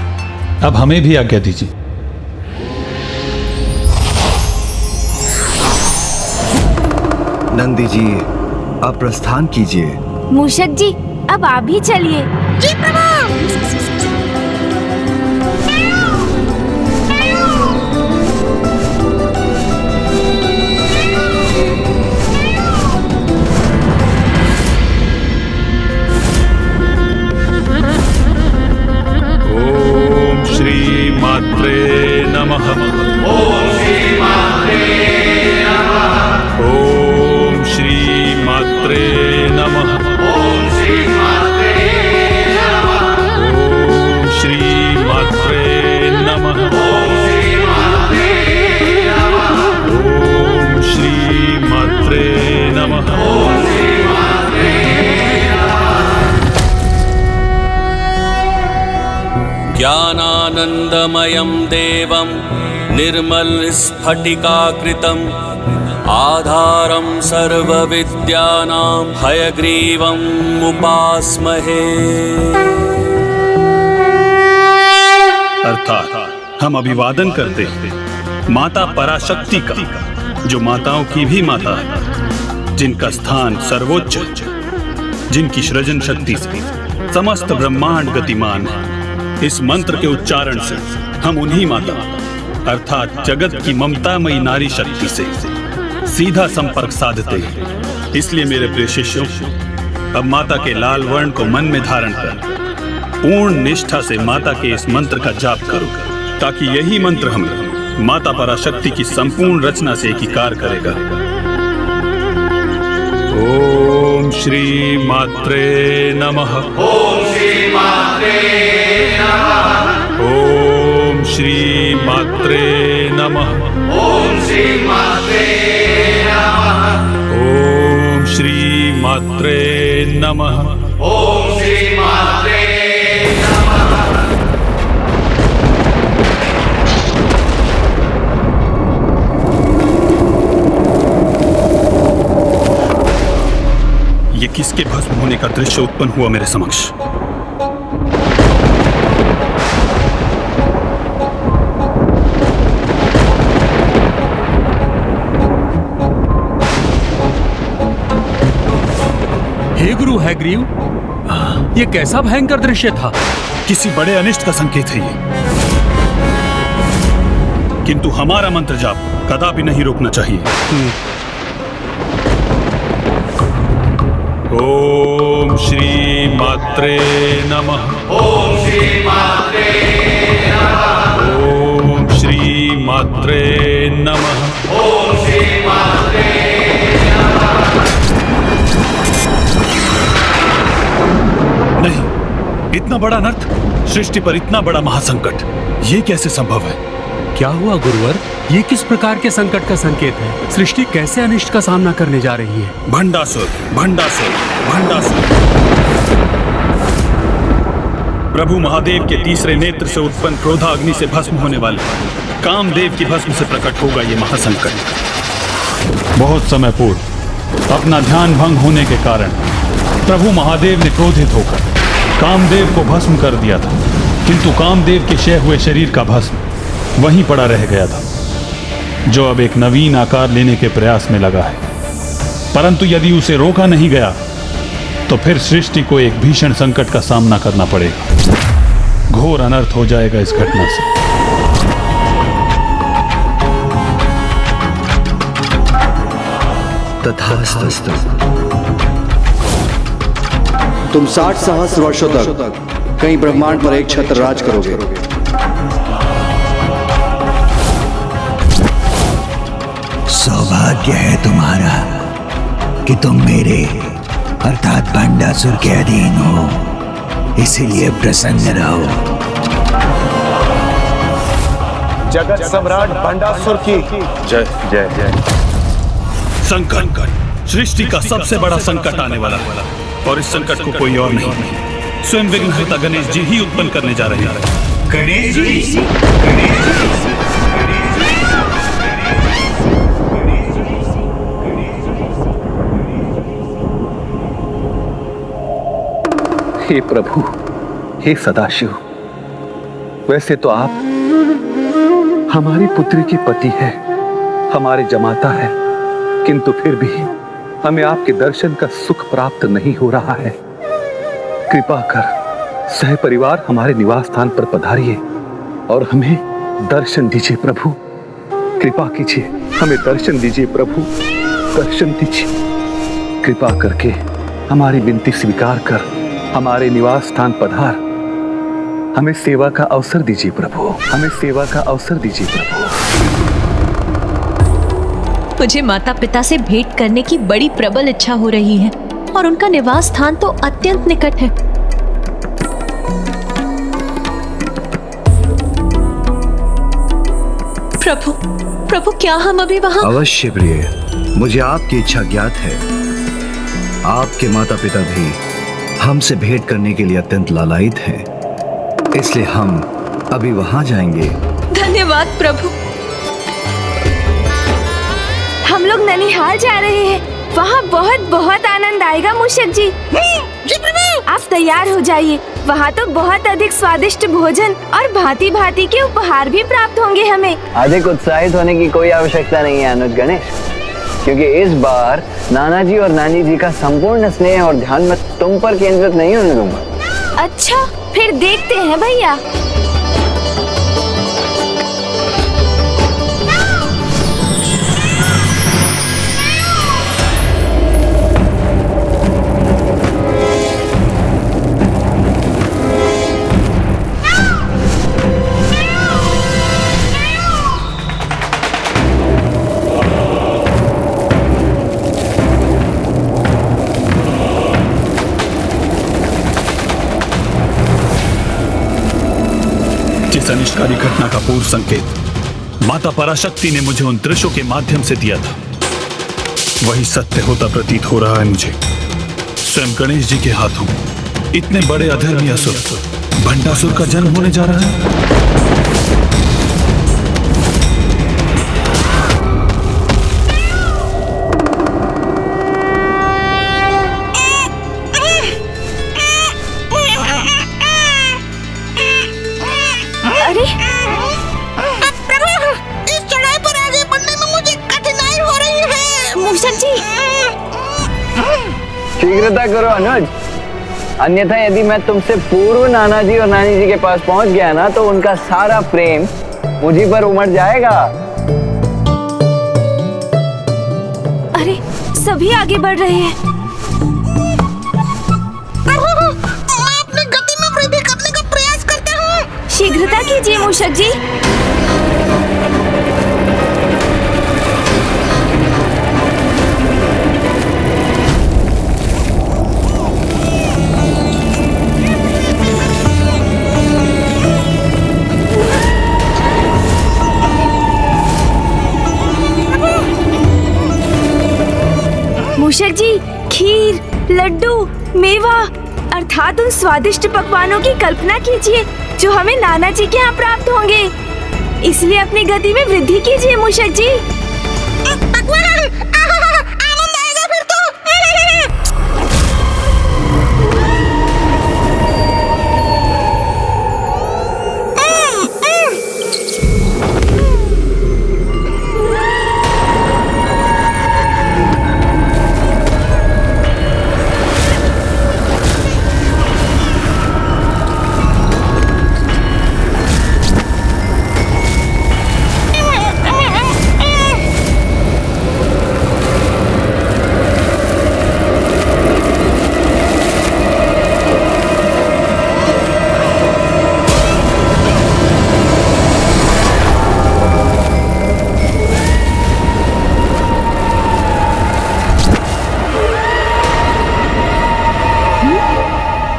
अब हमें भी आज्ञा दीजिए। नंदी जी, आप प्रस्थान कीजिए। मूषक जी, अब आप भी चलिए। जी प्रभु। मात्रे नमः। ओम श्री मात्रे नमः। ओम श्री मात्रे नमः। ओम श्री मात्रे नमः। ओम श्री मात्रे नमः। ओम श्री मात्रे नमः। ओम श्री मात्रे नमः। ओम श्री मात्रे ज्ञानानंदमयं देवं निर्मलस्फटिकाकृतिम् आधारं सर्वविद्यानां हयग्रीवम् उपास्महे। अर्थात हम अभिवादन करते हैं माता पराशक्ति का, जो माताओं की भी माता है, जिनका स्थान सर्वोच्च, जिनकी सृजन शक्ति से समस्त ब्रह्मांड गतिमान है। इस मंत्र के उच्चारण से हम उन्हीं माता अर्थात जगत की ममतामयी नारी शक्ति से सीधा संपर्क साधते हैं। इसलिए मेरे प्रिय शिष्यों, अब माता के लाल वर्ण को मन में धारण कर पूर्ण निष्ठा से माता के इस मंत्र का जाप करो, ताकि यही मंत्र हमें माता पराशक्ति की संपूर्ण रचना से एकीकार करेगा। ओम श्री मात्रे नमः। ओम श्री मात्रे नमः। ओम श्री मात्रे नमः। ओम श्री मात्रे नमः। ओम श्री मात्रे नमः। ओम श्री मात्रे ये किसके भस्म होने का दृश्य उत्पन्न हुआ मेरे समक्ष? हे गुरु हैग्रीव, ये कैसा भयंकर दृश्य था? किसी बड़े अनिष्ट का संकेत है ये, किंतु हमारा मंत्र जाप कदापि नहीं रोकना चाहिए। ओम श्री मात्रे नमः। ओम श्री मात्रे नमः। ओम श्री मात्रे नमः। ओम श्री मात्रे नमः। नहीं, इतना बड़ा अनर्थ, सृष्टि पर इतना बड़ा महासंकट, ये कैसे संभव है? क्या हुआ गुरुवर? ये किस प्रकार के संकट का संकेत है? सृष्टि कैसे अनिष्ट का सामना करने जा रही है? भंडासुर, भंडासुर, भंडासुर। प्रभु महादेव के तीसरे नेत्र से उत्पन्न क्रोधाग्नि से भस्म होने वाले कामदेव की भस्म से प्रकट होगा ये महासंकट। बहुत समय पूर्व अपना ध्यान भंग होने के कारण प्रभु महादेव ने क्रोधित होकर कामदेव को भस्म कर दिया था, किंतु कामदेव के क्षय हुए शरीर का भस्म वहीं पड़ा रह गया था, जो अब एक नवीन आकार लेने के प्रयास में लगा है। परंतु यदि उसे रोका नहीं गया तो फिर सृष्टि को एक भीषण संकट का सामना करना पड़ेगा। घोर अनर्थ हो जाएगा इस घटना से। तथास्तु। तुम 60 सहस्त्र वर्षों तक कई ब्रह्मांड पर एक छत्र राज करोगे। सौभाग्य है तुम्हारा कि तुम मेरे अर्थात भंडासुर के अधीन हो, इसीलिए प्रसन्न रहो। जगत सम्राट भंडासुर की जय जय जय। संकट, सृष्टि का सबसे बड़ा संकट आने वाला है, और इस संकट को कोई और नहीं, स्वयं विघ्नहर्ता गणेश जी ही उत्पन्न करने जा रहे हैं। गणेश जी, हे प्रभु, हे सदाशिव, वैसे तो आप हमारी पुत्री की पति है, हमारे जमाता है, किंतु फिर भी हमें आपके दर्शन का सुख प्राप्त नहीं हो रहा है। कृपा कर सह परिवार हमारे निवास स्थान पर पधारिए और हमें दर्शन दीजिए प्रभु। कृपा कीजिए, हमें दर्शन दीजिए प्रभु, दर्शन दीजिए। कृपा करके हमारी विनती स्वीकार कर हमारे निवास स्थान पधार, हमें सेवा का अवसर दीजिए प्रभु, हमें सेवा का अवसर दीजिए प्रभु। मुझे माता पिता से भेंट करने की बड़ी प्रबल इच्छा हो रही है और उनका निवास स्थान तो अत्यंत निकट है। प्रभु, प्रभु क्या हम अभी वहां? अवश्य प्रिय, मुझे आपकी इच्छा ज्ञात है। आपके माता पिता भी हमसे भेंट करने के लिए अत्यंत लालायित हैं, इसलिए हम अभी वहां जाएंगे। धन्यवाद प्रभु। हम लोग ननिहाल जा रहे हैं, वहाँ बहुत बहुत आनंद आएगा मूषक जी। जी प्रभु। आप तैयार हो जाइए, वहाँ तो बहुत अधिक स्वादिष्ट भोजन और भांति भांति के उपहार भी प्राप्त होंगे हमें। अधिक उत्साहित होने की कोई आवश्यकता नहीं है अनुज गणेश, क्योंकि इस बार नाना जी और नानी जी का संपूर्ण स्नेह और ध्यान मैं तुम पर केंद्रित नहीं होने दूंगा। अच्छा, फिर देखते हैं भैया। इस अनिष्टकारी घटना का पूर्व संकेत माता पराशक्ति ने मुझे उन दृश्यों के माध्यम से दिया था, वही सत्य होता प्रतीत हो रहा है मुझे। स्वयं गणेश जी के हाथों इतने बड़े अधर्मी असुर भंडासुर का जन्म होने जा रहा है। शीघ्रता करो अनुज, अन्यथा यदि मैं तुमसे पूर्व नाना जी और नानी जी के पास पहुंच गया ना तो उनका सारा प्रेम मुझी पर उमड़ जाएगा। अरे सभी आगे बढ़ रहे हैं। मैं अपनी गति में वृद्धि करने का प्रयास करता हूँ। शीघ्रता कीजिए मूषक जी। मूषक जी, खीर, लड्डू, मेवा अर्थात उन स्वादिष्ट पकवानों की कल्पना कीजिए जो हमें नाना जी के यहाँ प्राप्त होंगे। इसलिए अपनी गति में वृद्धि कीजिए मूषक जी। आनंद आएगा फिर तो।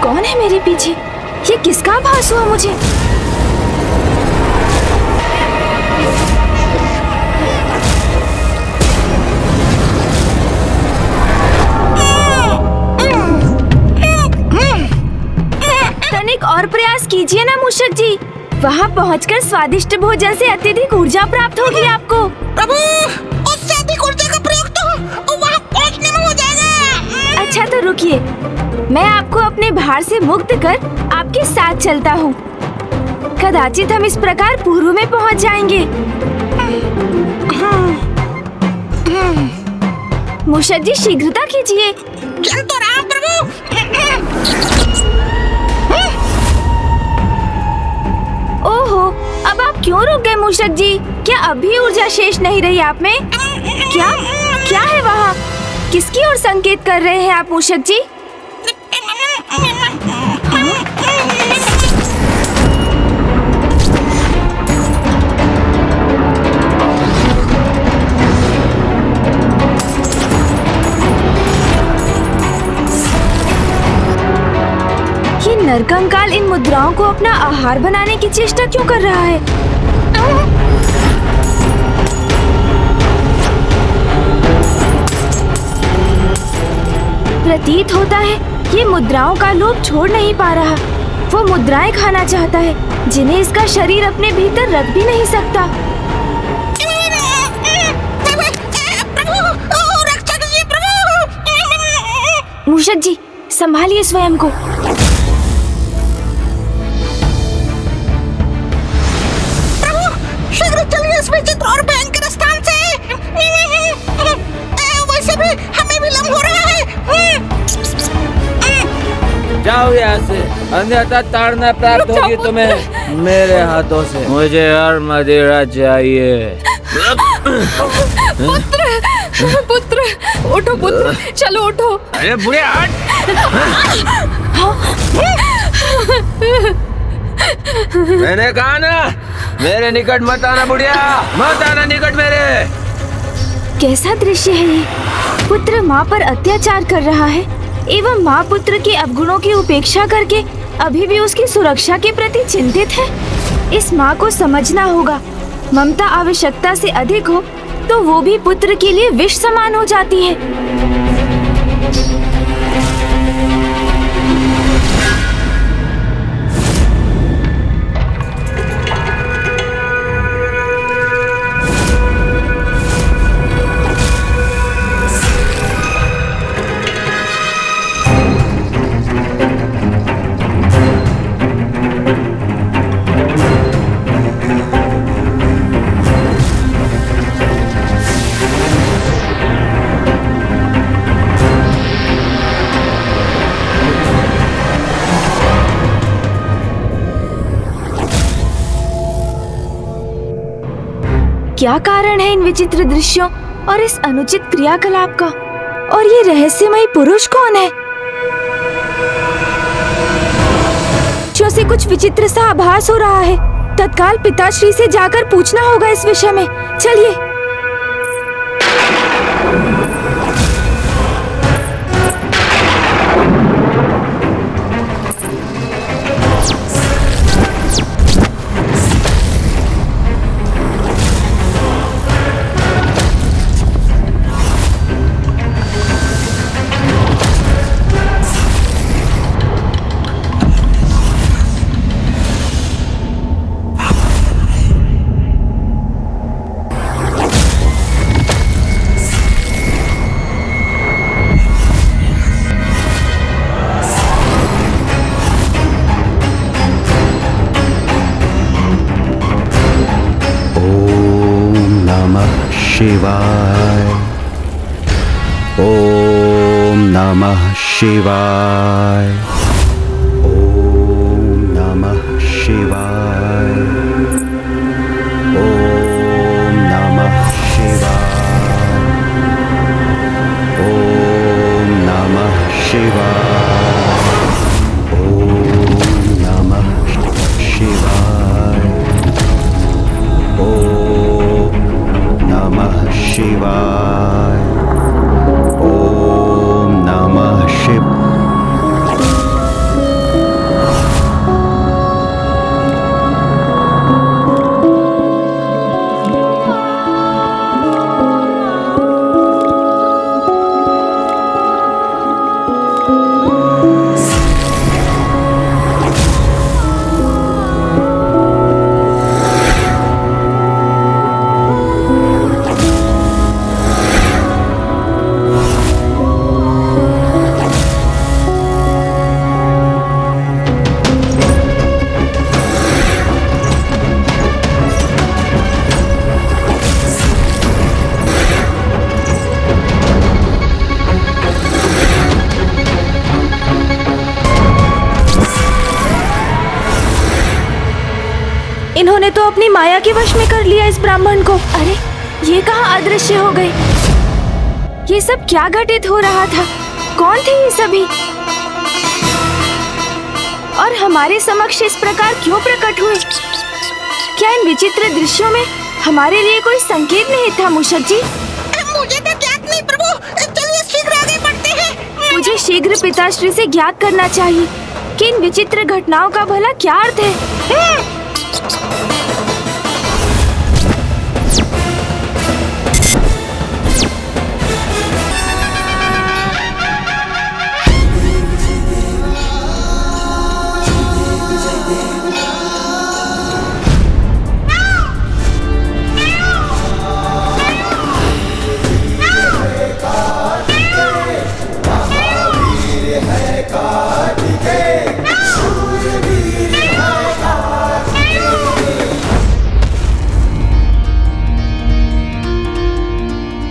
कौन है मेरे पीछे? ये किसका आभास हुआ मुझे? तनिक और प्रयास कीजिए ना मूषक जी। वहाँ पहुँचकर स्वादिष्ट भोजन से अत्यधिक ऊर्जा प्राप्त होगी आपको। प्रभु, उससे अधिक ऊर्जा का प्रयोग तो वहाँ पहुँचने में हो जाएगा। अच्छा तो रुकिए, मैं आपको अपने भार से मुक्त कर आपके साथ चलता हूँ। कदाचित हम इस प्रकार पूर्व में पहुँच जाएंगे। मूषक जी शीघ्रता कीजिए। चल तो रहा प्रभु। ओहो, अब आप क्यों रुक गए मूषक जी? क्या अभी ऊर्जा शेष नहीं रही आप में? क्या है वहाँ? किसकी ओर संकेत कर रहे हैं आप मूषक जी? ये नरकंकाल इन मुद्राओं को अपना आहार बनाने की चेष्टा क्यों कर रहा है? प्रतीत होता है ये मुद्राओं का लोभ छोड़ नहीं पा रहा। वो मुद्राएं खाना चाहता है जिन्हें इसका शरीर अपने भीतर रख भी नहीं सकता। मूषक जी संभालिए स्वयं को। शीघ्र चलिए इस विचित्र और भयंकर स्थान से। वैसे भी हमें विलंब हो रहा है। जाओ यहाँ से, अन्यथा ताड़ना प्राप्त होगी तुम्हें मेरे हाथों से। मुझे और मदिरा चाहिए। पुत्र, उठो पुत्र, चलो उठो। अरे बुढ़े हट। मैंने कहा ना, मेरे निकट मत आना बुढ़िया, मत आना निकट मेरे। कैसा दृश्य है ये? पुत्र माँ पर अत्याचार कर रहा है एवं माँ पुत्र के अवगुणों की उपेक्षा करके अभी भी उसकी सुरक्षा के प्रति चिंतित है। इस माँ को समझना होगा, ममता आवश्यकता से अधिक हो तो वो भी पुत्र के लिए विष समान हो जाती है। क्या कारण है इन विचित्र दृश्यों और इस अनुचित क्रियाकलाप का? और ये रहस्यमयी पुरुष कौन है जो से कुछ विचित्र सा आभास हो रहा है? तत्काल पिताश्री से जाकर पूछना होगा इस विषय में। चलिए। नमः शिवाय। ओम नमः शिवाय। ओम नमः शिवाय। ओम नमः शिवाय। ओम नमः शिवाय। ओम नमः शिवाय। ओम नमः शिव। इन्होंने तो अपनी माया के वश में कर लिया इस ब्राह्मण को। अरे ये कहाँ अदृश्य हो गए? ये सब क्या घटित हो रहा था? कौन थे ये सभी? और हमारे समक्ष इस प्रकार क्यों प्रकट हुए? क्या इन विचित्र दृश्यों में हमारे लिए कोई संकेत नहीं था मूषक जी? मुझे तो ज्ञात नहीं प्रभु, चलिए शीघ्र आगे बढ़ते हैं। मुझे शीघ्र पिताश्री से ज्ञात करना चाहिए कि इन विचित्र घटनाओं का भला क्या अर्थ है।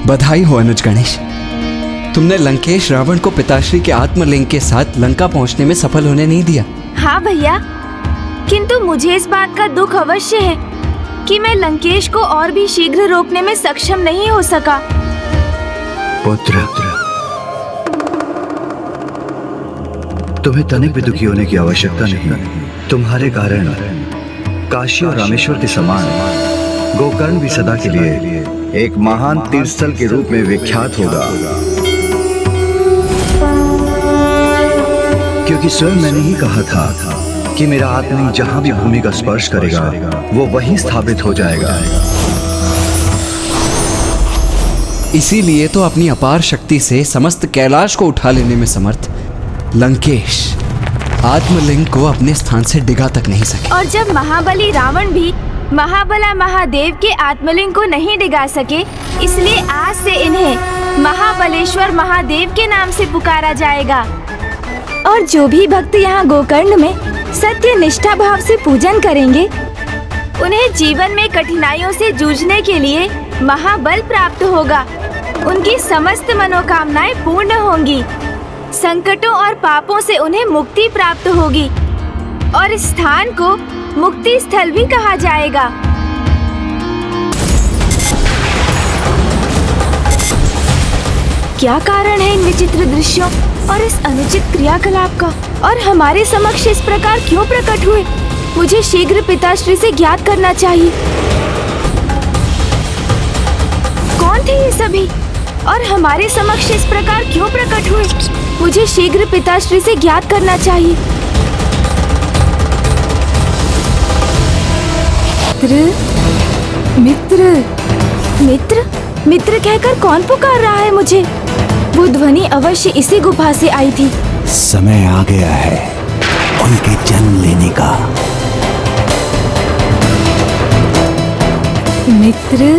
बधाई हो अनुज गणेश, तुमने लंकेश रावण को पिताश्री के आत्मलिंग के साथ लंका पहुंचने में सफल होने नहीं दिया। हाँ भैया, किंतु मुझे इस बात का दुख अवश्य है कि मैं लंकेश को और भी शीघ्र रोकने में सक्षम नहीं हो सका। पुत्र, तुम्हें तनिक भी दुखी होने की आवश्यकता नहीं। तुम्हारे कारण काशी और रामेश्वर के समान गोकर्ण भी सदा के लिए एक महान तीर्थस्थल के रूप में विख्यात होगा, क्योंकि स्वयं मैंने ही कहा था कि मेरा आत्मलिंग जहां भी भूमि का स्पर्श करेगा वो वहीं स्थापित हो जाएगा। इसीलिए तो अपनी अपार शक्ति से समस्त कैलाश को उठा लेने में समर्थ लंकेश आत्मलिंग को अपने स्थान से डिगा तक नहीं सके। और जब महाबली रावण भी महाबला महादेव के आत्मलिंग को नहीं डिगा सके, इसलिए आज से इन्हें महाबलेश्वर महादेव के नाम से पुकारा जाएगा। और जो भी भक्त यहाँ गोकर्ण में सत्य निष्ठा भाव से पूजन करेंगे, उन्हें जीवन में कठिनाइयों से जूझने के लिए महाबल प्राप्त होगा। उनकी समस्त मनोकामनाएं पूर्ण होंगी, संकटों और पापों से उन्हें मुक्ति प्राप्त होगी और इस स्थान को मुक्ति स्थल भी कहा जाएगा। क्या कारण है इन विचित्र दृश्यों और इस अनुचित क्रियाकलाप का? और हमारे समक्ष इस प्रकार क्यों प्रकट हुए? मुझे शीघ्र पिताश्री से ज्ञात करना चाहिए। कौन थे ये सभी और हमारे समक्ष इस प्रकार क्यों प्रकट हुए? मुझे शीघ्र पिताश्री से ज्ञात करना चाहिए। मित्र, मित्र, मित्र कहकर कौन पुकार रहा है मुझे? वो ध्वनि अवश्य इसी गुफा से आई थी। समय आ गया है उनके जन्म लेने का। मित्र,